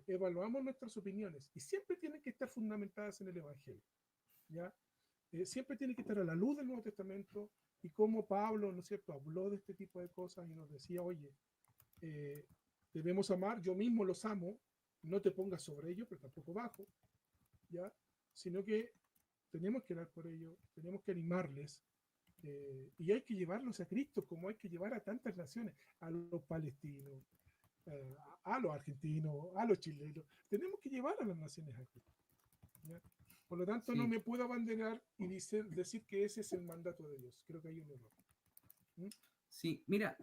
evaluamos nuestras opiniones y siempre tienen que estar fundamentadas en el Evangelio, ¿ya? Siempre tienen que estar a la luz del Nuevo Testamento y como Pablo, ¿no es cierto?, habló de este tipo de cosas y nos decía, oye, eh, debemos amar, yo mismo los amo, no te pongas sobre ellos, pero tampoco bajo, ¿ya? Sino que tenemos que orar por ellos, tenemos que animarles, y hay que llevarlos a Cristo como hay que llevar a tantas naciones, a los palestinos, a los argentinos, a los chilenos. Tenemos que llevar a las naciones a Cristo, ¿ya? Por lo tanto, no sí, me puedo abanderar y decir que ese es el mandato de Dios. Creo que hay un error. ¿Mm? sí. Mira,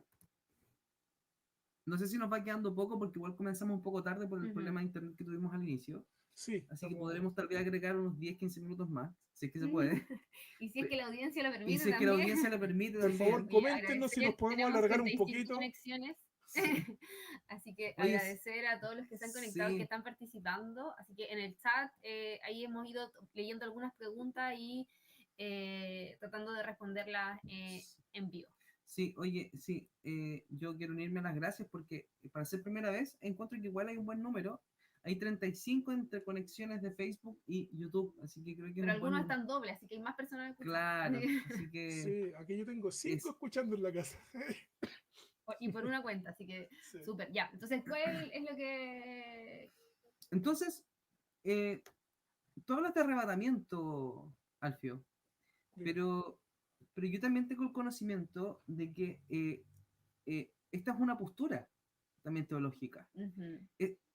no sé si nos va quedando poco porque igual comenzamos un poco tarde por el Ujú. problema de internet que tuvimos al inicio. Sí, Así que estamos. podremos tal vez agregar unos 10-15 minutos más, si es que se puede. Y si es que la audiencia lo Y permite si es que la también. audiencia lo permite Por favor, también. Y coméntenos si nos agradecer, podemos tenemos alargar un 35 poquito. conexiones, Sí, así que Oye, agradecer a todos los que están conectados, que sí, están participando. Así que en el chat, ahí hemos ido leyendo algunas preguntas y tratando de responderlas en vivo. sí, oye, sí, yo quiero unirme a las gracias porque para ser primera vez encuentro que igual hay un buen número. Hay 35 entre conexiones de Facebook y YouTube, así que creo que es Pero un algunos buen... están dobles, así que hay más personas escuchando. Claro, así que sí, aquí yo tengo 5 es... escuchando en la casa. Y por una cuenta, así que Sí, súper. Ya, entonces, ¿cuál es lo que...? Entonces, eh, tú hablas de arrebatamiento, Alfio, dime. pero, pero yo también tengo el conocimiento de que esta es una postura también teológica. Ujú.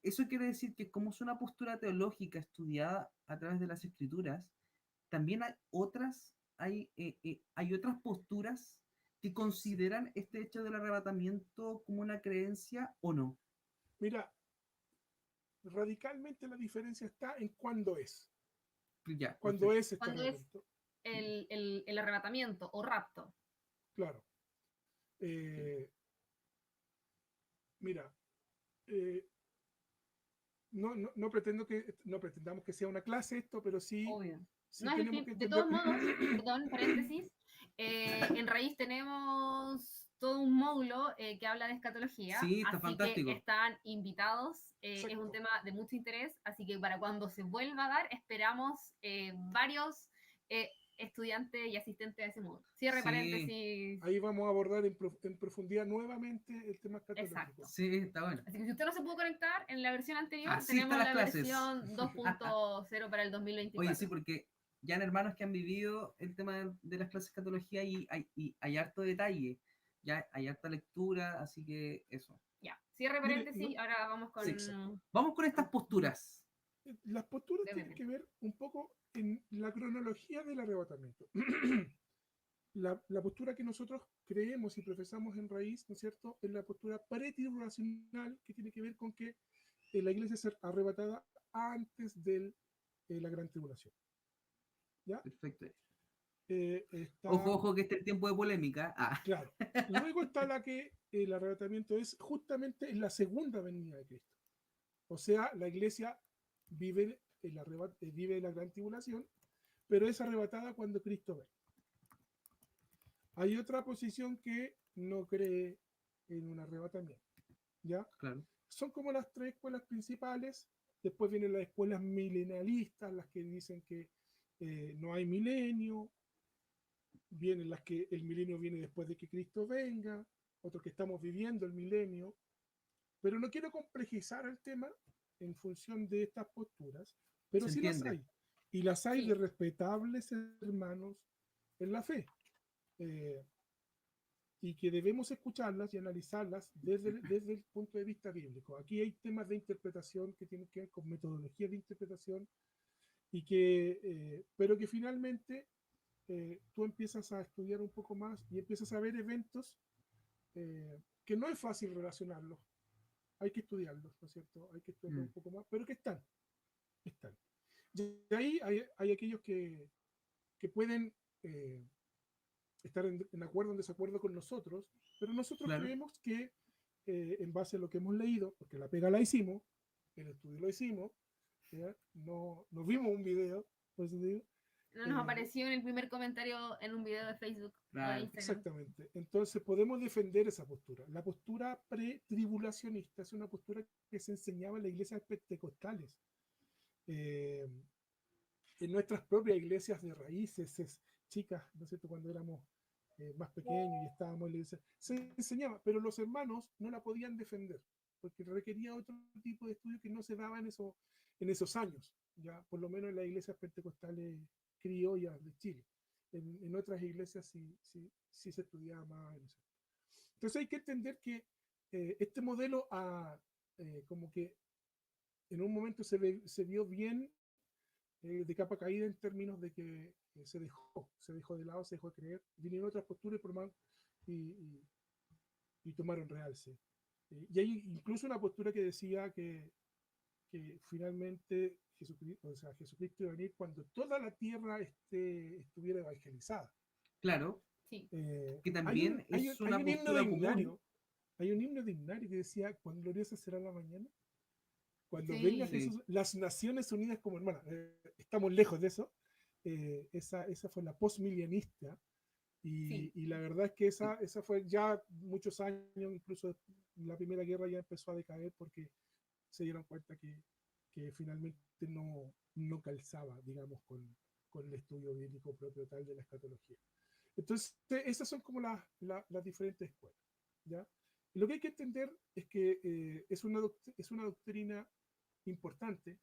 Eso quiere decir que como es una postura teológica estudiada a través de las escrituras, también hay otras posturas que Sí. consideran este hecho del arrebatamiento como una creencia o no. Mira, radicalmente la diferencia está en cuándo es. Ya, Cuándo perfecto. es este ¿Cuándo es arrebatamiento. el arrebatamiento o rapto? Claro. Eh, mira, eh, no pretendamos que sea una clase esto, pero sí, Obvio. sí No es el tenemos fin. que De entender. todos modos, perdón, paréntesis, en Raíz tenemos todo un módulo que habla de escatología, Sí, está así fantástico. que están invitados, es Exacto. un tema de mucho interés, así que para cuando se vuelva a dar, esperamos varios estudiantes y asistentes a ese módulo. Cierre Sí, paréntesis, Ahí vamos a abordar en profundidad nuevamente el tema escatológico. exacto. sí, está bueno. Así que si usted no se pudo conectar en la versión anterior, Asista a tenemos las la clases. versión 2.0 para el Oye, sí, 2024. porque ya han hermanos que han vivido el tema de las clases de escatología y hay harto detalle, ya hay harta lectura, así que eso. Ya, cierre Mire, paréntesis, ahora vamos Sí. con... Vamos con estas posturas. las posturas tienen Démosle. que ver un poco en la cronología del arrebatamiento. La postura que nosotros creemos y profesamos en raíz, ¿no es cierto?, es la postura pretribulacional, que tiene que ver con que la iglesia ser arrebatada antes de la gran tribulación. ¿Ya? Perfecto. Ojo, Está ojo, que este es el tiempo de polémica. Ah, claro. Luego está la que el arrebatamiento es justamente en la segunda venida de Cristo. O sea, la iglesia vive la gran tribulación, pero es arrebatada cuando Cristo ve. Hay otra posición que no cree en un arrebatamiento. ¿Ya? claro. Son como las tres escuelas principales. Después vienen las escuelas milenalistas, las que dicen que no hay milenio. Vienen las que el milenio viene después de que Cristo venga. Otros que estamos viviendo el milenio. Pero no quiero complejizar el tema en función de estas posturas, pero Se sí las entiende. hay. Y las hay de Sí, respetables hermanos en la fe. Eh, y que debemos escucharlas y analizarlas desde el punto de vista bíblico. Aquí hay temas de interpretación que tienen que ver con metodología de interpretación pero que finalmente tú empiezas a estudiar un poco más y empiezas a ver eventos que no es fácil relacionarlos. Hay que estudiarlos, ¿no es cierto? Hay que estudiarlos Mm, un poco más, pero que están. Y ahí hay aquellos que pueden estar en acuerdo o en desacuerdo con nosotros, pero nosotros claro. creemos que en base a lo que hemos leído, porque la pega la hicimos, el estudio lo hicimos, ¿ya? No, nos vimos un video, por eso digo, no nos eh, apareció en el primer comentario en un video de Facebook o de Claro. Instagram. exactamente. Entonces podemos defender esa postura. La postura pre-tribulacionista es una postura que se enseñaba en las iglesias pentecostales. Eh, en nuestras propias iglesias de raíces, chicas, ¿no es cierto?, cuando éramos más pequeños y estábamos en la iglesia, se enseñaba, pero los hermanos no la podían defender, porque requería otro tipo de estudio que no se daba en esos años, ya por lo menos en las iglesias pentecostales criollas de Chile. En otras iglesias sí se estudiaba más. Entonces hay que entender que este modelo como que en un momento se vio bien de capa caída en términos de que se dejó de lado, se dejó de creer, vinieron otras posturas y, y, y tomaron realce. Y hay incluso una postura que decía que finalmente Jesucristo iba a venir cuando toda la tierra estuviera evangelizada. Claro, Eh, que también es hay una un himno de postura común. himnario, hay un himno de himnario que decía, cuán gloriosa será la mañana, cuando venga Sí, Sí, Jesús, las naciones unidas como hermanas. Estamos lejos de eso. Esa fue la postmilianista. sí. Y la verdad es que esa fue ya muchos años, incluso la Primera Guerra ya empezó a decaer porque se dieron cuenta que finalmente no calzaba, digamos, con el estudio bíblico propio tal de la escatología. Entonces, esas son como las diferentes escuelas. ¿Ya? Y lo que hay que entender es que es una doctrina importante,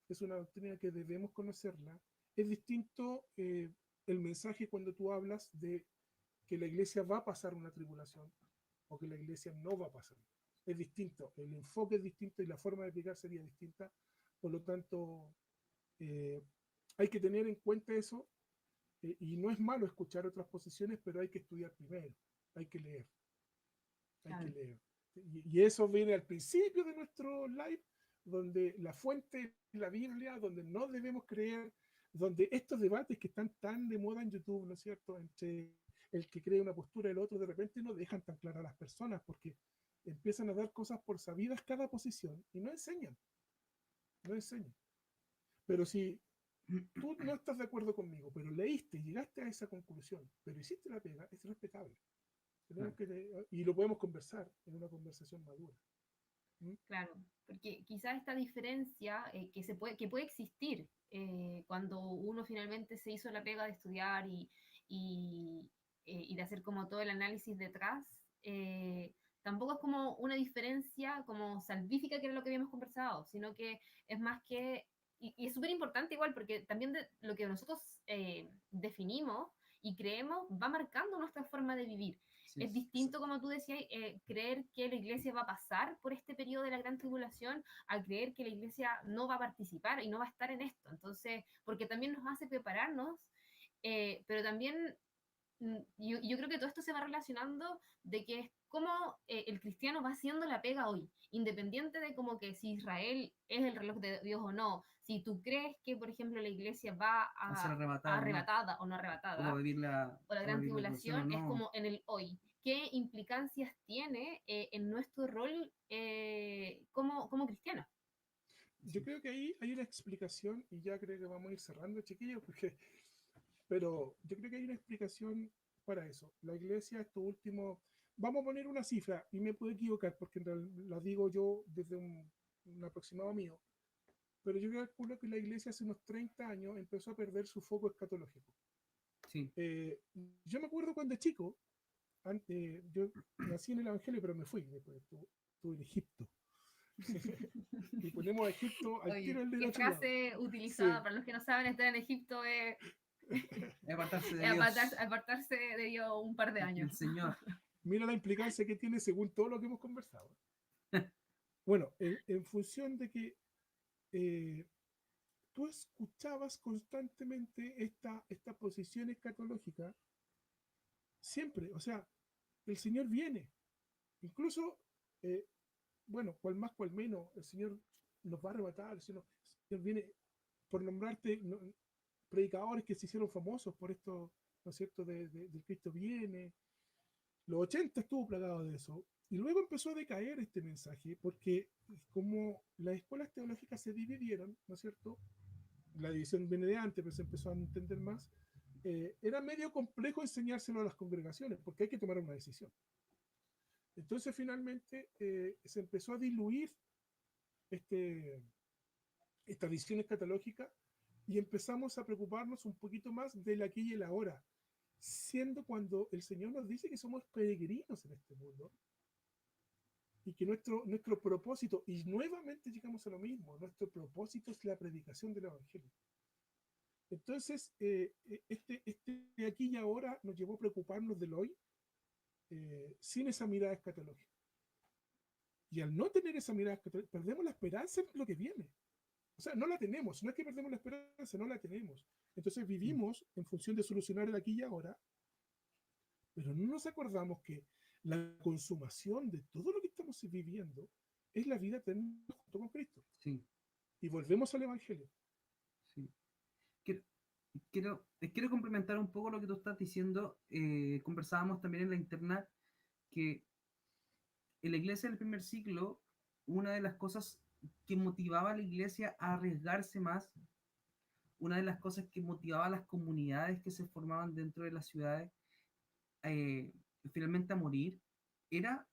es una doctrina que debemos conocerla. Es distinto el mensaje cuando tú hablas de que la iglesia va a pasar una tribulación o que la iglesia no va a pasar. Es distinto, el enfoque es distinto y la forma de explicar sería distinta. Por lo tanto, eh, hay que tener en cuenta eso y no es malo escuchar otras posiciones, pero hay que estudiar primero, hay que leer, hay que Claro. leer. Y eso viene al principio de nuestro live, donde la fuente es la Biblia, donde no debemos creer, donde estos debates que están tan de moda en YouTube, ¿no es cierto?, entre el que cree una postura y el otro, de repente no dejan tan claras a las personas porque empiezan a dar cosas por sabidas cada posición y no enseñan, no enseñan. Pero si tú no estás de acuerdo conmigo, pero leíste y llegaste a esa conclusión, pero hiciste la pega, es respetable. Tenemos y lo podemos conversar en una conversación madura. Claro, porque quizás esta diferencia que puede existir cuando uno finalmente se hizo la pega de estudiar y, y de hacer como todo el análisis detrás, tampoco es como una diferencia como salvífica, que era lo que habíamos conversado, sino que es más que, y es súper importante igual, porque también lo que nosotros definimos y creemos va marcando nuestra forma de vivir. Sí, Es distinto, como tú decías, creer que la iglesia va a pasar por este periodo de la gran tribulación a creer que la iglesia no va a participar y no va a estar en esto. Entonces, porque también nos hace prepararnos, pero también yo creo que todo esto se va relacionando de que es como el cristiano va haciendo la pega hoy, independiente de como que si Israel es el reloj de Dios o no, si tú crees que, por ejemplo, la iglesia va a ser a arrebatado, ¿no? arrebatada o no O a arrebatada, vivir o la o gran vivir la tribulación, tribulación, es no. como en el hoy. ¿Qué implicancias tiene en nuestro rol como cristianos? Yo creo que ahí hay una explicación, y ya creo que vamos a ir cerrando, chiquillos, pero yo creo que hay una explicación para eso. La iglesia, esto último, vamos a poner una cifra, y me puedo equivocar, porque en realidad la digo yo desde un aproximado mío, pero yo calculo que la iglesia hace unos 30 años empezó a perder su foco escatológico. Sí, Yo me acuerdo cuando chico, yo nací en el Evangelio, pero me fui, después estuve en Egipto. Y ponemos a Egipto al tiro Oye, del qué otro lado. frase utilizada Sí. para los que no saben, estar en Egipto es apartarse de Dios, apartarse de Dios un par de años. del Señor. Mira la implicancia que tiene según todo lo que hemos conversado. Bueno, en función de que tú escuchabas constantemente esta posición escatológica, siempre, o sea, el Señor viene. Incluso, eh, bueno, cual más, cual menos, el Señor nos va a arrebatar, el Señor viene, por nombrarte predicadores que se hicieron famosos por esto, ¿no es cierto?, del Cristo viene. Los 80 estuvo plagado de eso. Y luego empezó a decaer este mensaje, porque como las escuelas teológicas se dividieron, ¿no es cierto? La división viene de antes, pero se empezó a entender más. Era medio complejo enseñárselo a las congregaciones, porque hay que tomar una decisión. Entonces, finalmente, se empezó a diluir este, esta visión escatológica y empezamos a preocuparnos un poquito más del aquí y el ahora, siendo cuando el Señor nos dice que somos peregrinos en este mundo y que nuestro propósito, y nuevamente llegamos a lo mismo, nuestro propósito es la predicación del Evangelio. Entonces, este aquí y ahora nos llevó a preocuparnos del hoy sin esa mirada escatológica. Y al no tener esa mirada escatológica, perdemos la esperanza en lo que viene. O sea, no la tenemos, no es que perdemos la esperanza, no la tenemos. Entonces vivimos en función de solucionar el aquí y ahora, pero no nos acordamos que la consumación de todo lo que estamos viviendo es la vida eterna junto con Cristo. Sí, Y volvemos al Evangelio. sí. Quiero, quiero complementar un poco lo que tú estás diciendo. Conversábamos también en la interna que en la iglesia del primer siglo, una de las cosas que motivaba a la iglesia a arriesgarse más, una de las cosas que motivaba a las comunidades que se formaban dentro de las ciudades, eh, finalmente a morir, era,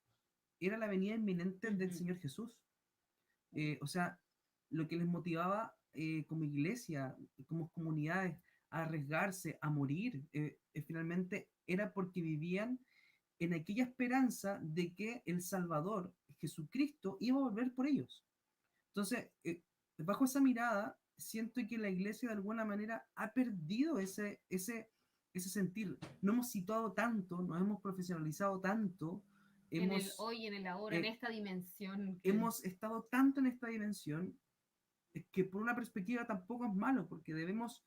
era la venida inminente del Señor Jesús. O sea, lo que les motivaba como iglesia, como comunidades, a arriesgarse, a morir, finalmente era porque vivían en aquella esperanza de que el Salvador, Jesucristo, iba a volver por ellos. Entonces, bajo esa mirada, siento que la iglesia de alguna manera ha perdido ese sentir. No hemos situado tanto, nos hemos profesionalizado tanto, En el hoy, en el ahora, en esta dimensión. hemos estado tanto en esta dimensión que por una perspectiva tampoco es malo, porque debemos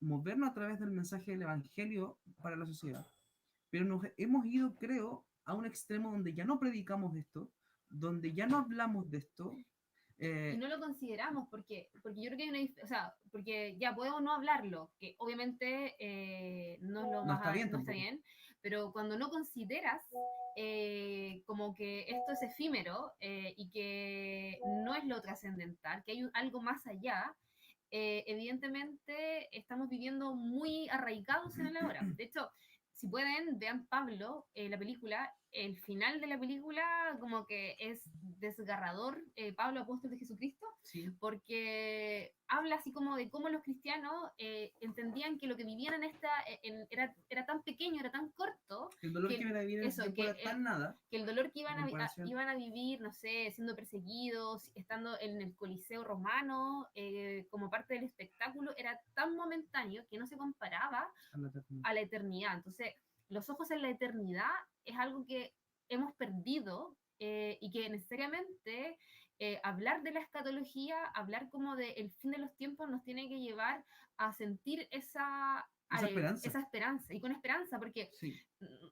movernos a través del mensaje del Evangelio para la sociedad. Pero nos hemos ido, creo, a un extremo donde ya no predicamos de esto, donde ya no hablamos de esto. Y no lo consideramos porque yo creo que hay una, o sea, porque ya podemos no hablarlo, que obviamente no es lo No está bien no está tampoco. bien, pero cuando no consideras como que esto es efímero y que no es lo trascendental, que hay algo más allá, evidentemente estamos viviendo muy arraigados en el ahora. De hecho, si pueden, vean Pablo, la película. El final de la película como que es desgarrador, Pablo, apóstol de Jesucristo, Sí. porque habla así como de cómo los cristianos entendían que lo que vivían era tan pequeño, era tan corto, El dolor que que iban a vivir en ese eso, tiempo era tan nada. que el dolor que en comparación. iban a vivir, no sé, siendo perseguidos, estando en el Coliseo romano, como parte del espectáculo, era tan momentáneo que no se comparaba a la eternidad. Entonces, los ojos en la eternidad es algo que hemos perdido, y que necesariamente hablar de la escatología, hablar como del fin de los tiempos, nos tiene que llevar a sentir esa esperanza, y con esperanza, porque, sí.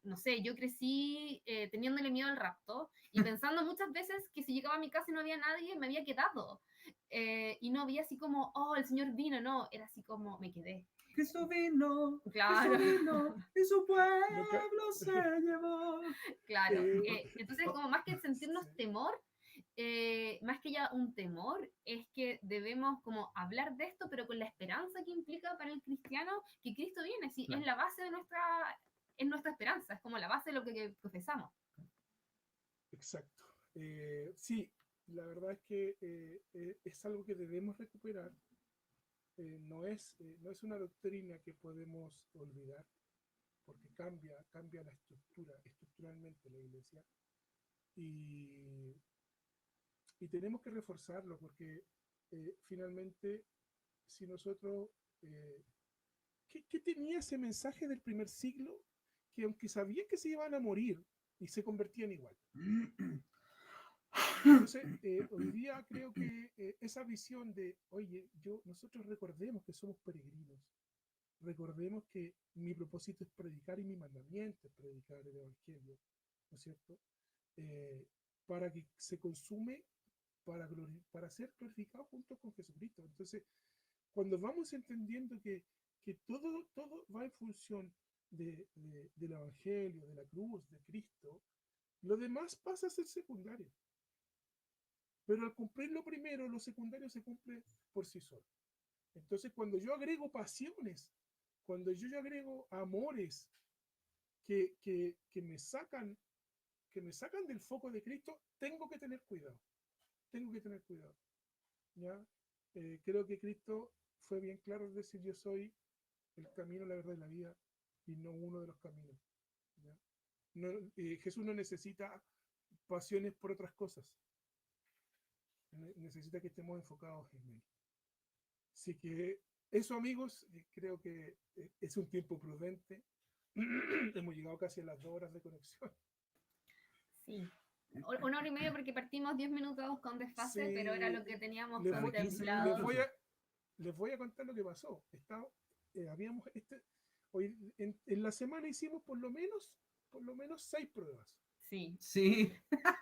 no sé, yo crecí teniéndole miedo al rapto y pensando muchas veces que si llegaba a mi casa y no había nadie, me había quedado. Y no había así como, oh, el Señor vino, no, era así como, me quedé. Cristo vino, claro. Cristo vino, y su pueblo se llevó. Claro, entonces como más que sentirnos temor, más que ya un temor, es que debemos como hablar de esto, pero con la esperanza que implica para el cristiano que Cristo viene, sí, Claro. es la base de nuestra esperanza, es como la base de lo que profesamos. Exacto. Sí, la verdad es que es algo que debemos recuperar. No es una doctrina que podemos olvidar, porque cambia la estructuralmente la iglesia. Y tenemos que reforzarlo, porque finalmente, si nosotros... ¿qué tenía ese mensaje del primer siglo? Que aunque sabían que se iban a morir, y se convertían igual. Entonces, hoy día creo que esa visión de, oye, nosotros recordemos que somos peregrinos, recordemos que mi propósito es predicar y mi mandamiento es predicar el Evangelio, ¿no es cierto? Para que se consume, para ser glorificado junto con Jesucristo. Entonces, cuando vamos entendiendo que todo va en función del Evangelio, de la cruz, de Cristo, lo demás pasa a ser secundario. Pero al cumplir lo primero, lo secundario se cumple por sí solo. Entonces, cuando yo agrego pasiones, cuando yo agrego amores que me sacan del foco de Cristo, tengo que tener cuidado. Tengo que tener cuidado. ¿Ya? Creo que Cristo fue bien claro en decir: yo soy el camino, la verdad y la vida, y no uno de los caminos. ¿Ya? Jesús no necesita pasiones por otras cosas. Necesita que estemos enfocados en Él. Así que eso, amigos, creo que es un tiempo prudente. Hemos llegado casi a las 2 horas de conexión. Sí. 1 hora y media porque partimos 10 minutos con desfase, Sí, pero era lo que teníamos les contemplado. voy a contar lo que pasó. Habíamos hoy en la semana hicimos por lo menos 6 pruebas. Sí. Sí.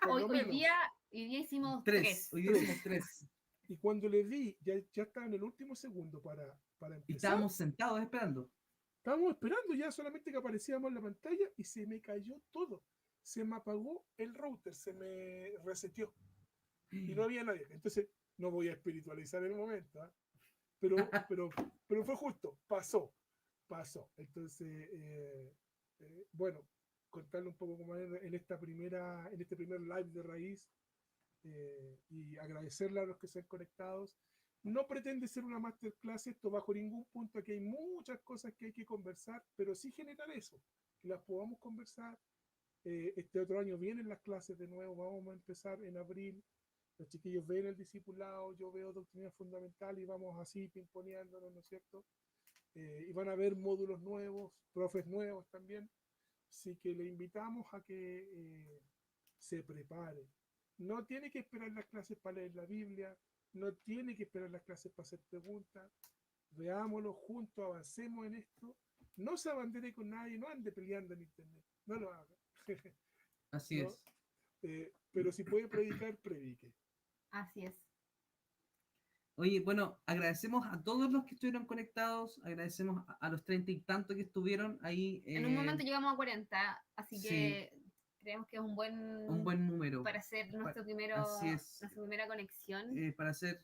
Hoy día hicimos 3. Hoy día hicimos 3. Y cuando le di, ya estaba en el último segundo para empezar. Y estábamos sentados esperando. Estábamos esperando ya solamente que aparecíamos en la pantalla y se me cayó todo. Se me apagó el router, se me reseteó y no había nadie. Entonces, no voy a espiritualizar el momento, ¿eh? pero fue justo, pasó. Entonces, bueno, contarle un poco más en este primer live de Raíz, y agradecerle a los que se han conectado. No pretende ser una masterclass esto bajo ningún punto. Aquí hay muchas cosas que hay que conversar, pero sí generar eso, que las podamos conversar. Este otro año vienen las clases de nuevo, vamos a empezar en abril. Los chiquillos ven el discipulado, yo veo doctrina fundamental y vamos así pimponeándonos, ¿no es cierto? Y van a haber módulos nuevos, profes nuevos también. Así que le invitamos a que se prepare. No tiene que esperar las clases para leer la Biblia, no tiene que esperar las clases para hacer preguntas. Veámoslo juntos, avancemos en esto. No se abandere con nadie, no ande peleando en internet, no lo haga. Así ¿no? es. Pero si puede predicar, predique. Así es. Oye, bueno, agradecemos a todos los que estuvieron conectados, agradecemos a los 30 y tantos que estuvieron ahí. En un momento llegamos a 40, así sí, que creemos que es un buen número para hacer nuestra primera conexión. Para hacer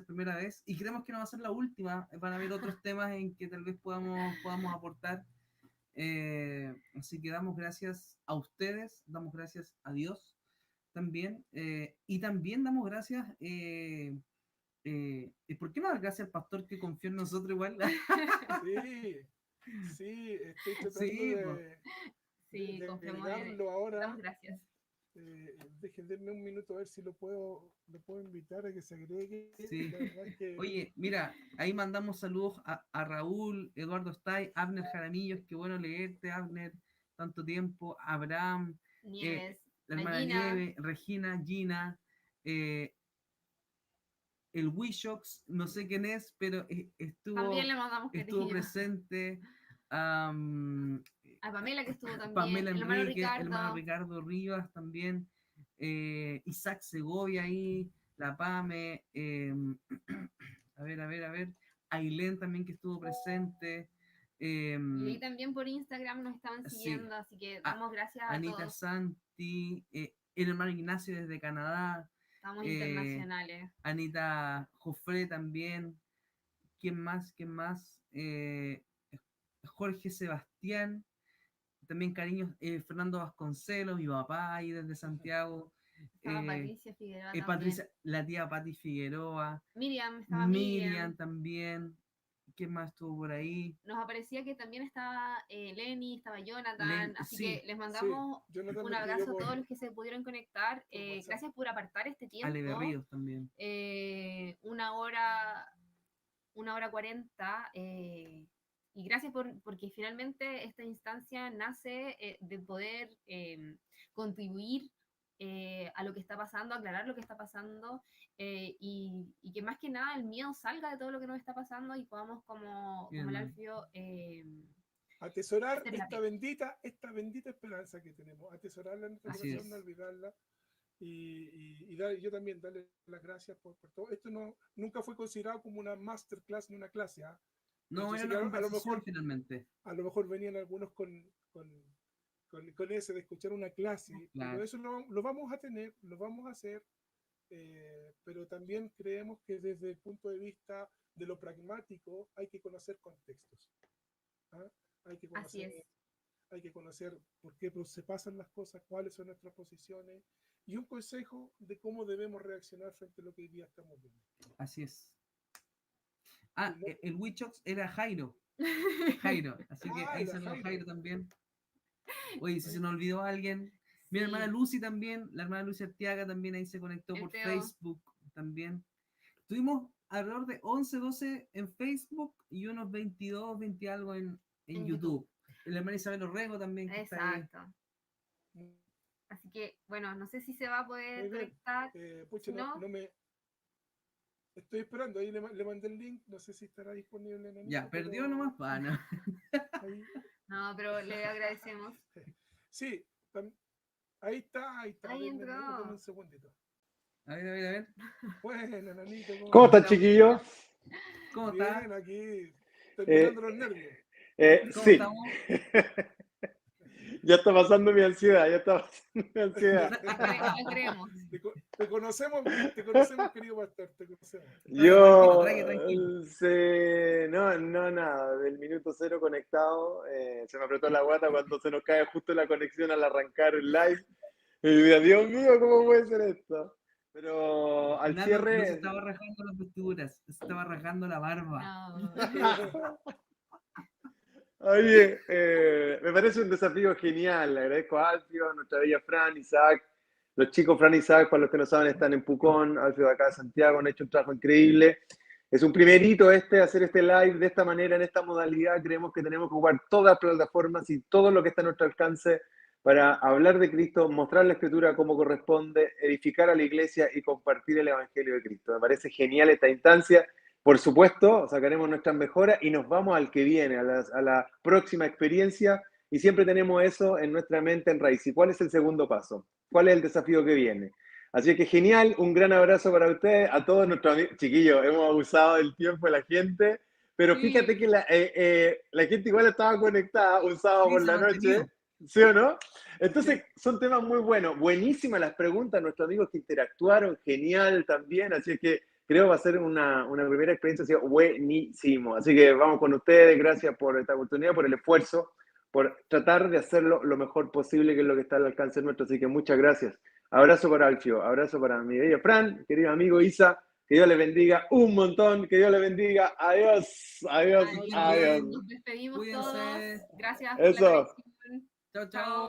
primera vez, y creemos que no va a ser la última. Van a haber otros temas en que tal vez podamos aportar. Así que damos gracias a ustedes, damos gracias a Dios también, y también damos gracias, ¿y por qué no dar gracias al pastor que confió en nosotros igual? Sí, estoy tratando Sí, po. Sí, de confiamos en agregarlo ahora. Damos gracias. Denme un minuto a ver si lo puedo invitar a que se agregue. Sí. La verdad es que Oye, mira, ahí mandamos saludos a Raúl, Eduardo Stay, Abner Jaramillos, qué bueno leerte, Abner, tanto tiempo, Abraham, Nieves, la la hermana Gina. Nieve, Regina, Gina, el Wishox, no sé quién es, pero También le mandamos estuvo cariño. presente. A Pamela, que estuvo también. Pamela El hermano Enrique, Ricardo. el hermano Ricardo Rivas también. Isaac Segovia ahí, la Pame. A ver. Ailén también que estuvo presente. Y ahí también por Instagram nos estaban Sí. siguiendo, así que damos gracias a Anita todos. Santi, el hermano Ignacio desde Canadá. Estamos internacionales. Anita Jofre también. ¿Quién más? Jorge Sebastián. También cariños, Fernando Vasconcelos, mi papá ahí desde Santiago. Estaba Patricia Figueroa también. Patricia, la tía Pati Figueroa. Miriam También. ¿Quién más estuvo por ahí? Nos aparecía que también estaba Lenny, estaba Jonathan, así sí, que les mandamos Jonathan un me escribió abrazo a todos los que se pudieron conectar. WhatsApp. Gracias por apartar este tiempo. Ale Berríos también. 1 hora 40. Y gracias porque finalmente esta instancia nace de poder contribuir a lo que está pasando, aclarar lo que está pasando, y que más que nada el miedo salga de todo lo que nos está pasando y podamos como el Alfio atesorar esta bendita esperanza que tenemos, atesorarla en nuestro corazón, no olvidarla. Y yo también darle las gracias por todo. Esto nunca fue considerado como una masterclass ni una clase. No, era una conversación finalmente. A lo mejor venían algunos con ese de escuchar una clase, claro. Pero eso lo vamos a tener, lo vamos a hacer, pero también creemos que desde el punto de vista de lo pragmático hay que conocer contextos. Hay que conocer por qué se pasan las cosas, cuáles son nuestras posiciones y un consejo de cómo debemos reaccionar frente a lo que hoy día estamos viendo. Así es. El Wichox era Jairo, así que ahí salió Jairo también. Oye, si se nos olvidó a alguien, mi hermana Lucy también, la hermana Lucy Arteaga también ahí se conectó por Facebook también. Tuvimos alrededor de 11, 12 en Facebook y unos 22, 20 algo en YouTube. La hermana Isabel Orrego también. Que exacto. Está ahí. Así que, bueno, no sé si se va a poder conectar. Pucha, no me... Estoy esperando, ahí le mandé el link, no sé si estará disponible en el ya, perdió nomás, pana. No, pero le agradecemos. Sí, ahí está. Ahí entró. Dame un segundito. A ver. Bueno, Nanito. ¿Cómo están, chiquillos? ¿Cómo está? Bien, aquí, terminando los nervios. ¿Cómo sí. estamos? Ya está pasando mi ansiedad, Lo creemos. Te conocemos, querido pastor, te conocemos. Yo, tranquilo. No, nada, del minuto cero conectado, se me apretó la guata cuando se nos cae justo la conexión al arrancar el live. Y digo, Dios mío, ¿cómo puede ser esto? Pero al cierre... No se estaba rajando las vestiduras, se estaba rajando la barba. No. Oye, me parece un desafío genial. Le agradezco a Alfio, a nuestra bella Fran, Isaac. Los chicos Fran y Isaac, para los que no saben, están en Pucón. Alfio de acá de Santiago, han hecho un trabajo increíble. Es un primer hito hacer este live de esta manera, en esta modalidad. Creemos que tenemos que ocupar todas las plataformas y todo lo que está a nuestro alcance para hablar de Cristo, mostrar la Escritura como corresponde, edificar a la iglesia y compartir el Evangelio de Cristo. Me parece genial esta instancia. Por supuesto, sacaremos nuestras mejoras y nos vamos al que viene, a la próxima experiencia, y siempre tenemos eso en nuestra mente en raíz. ¿Y cuál es el segundo paso? ¿Cuál es el desafío que viene? Así que genial, un gran abrazo para ustedes, a todos nuestros amigos. Chiquillos, hemos abusado del tiempo de la gente, pero fíjate que la gente igual estaba conectada un sábado por la noche, ¿sí o no? Entonces, son temas muy buenos. Buenísimas las preguntas, nuestros amigos que interactuaron, genial también, así que creo que va a ser una primera experiencia, ha sido buenísimo. Así que vamos con ustedes, gracias por esta oportunidad, por el esfuerzo, por tratar de hacerlo lo mejor posible, que es lo que está al alcance nuestro. Así que muchas gracias. Abrazo para Alfio, abrazo para mi querido Fran, querido amigo Isa. Que Dios les bendiga un montón, que Dios les bendiga. Adiós, adiós, Ay, adiós. nos despedimos Cuídense. todos. Gracias por Eso. la conexión. Chao, chao. Chao.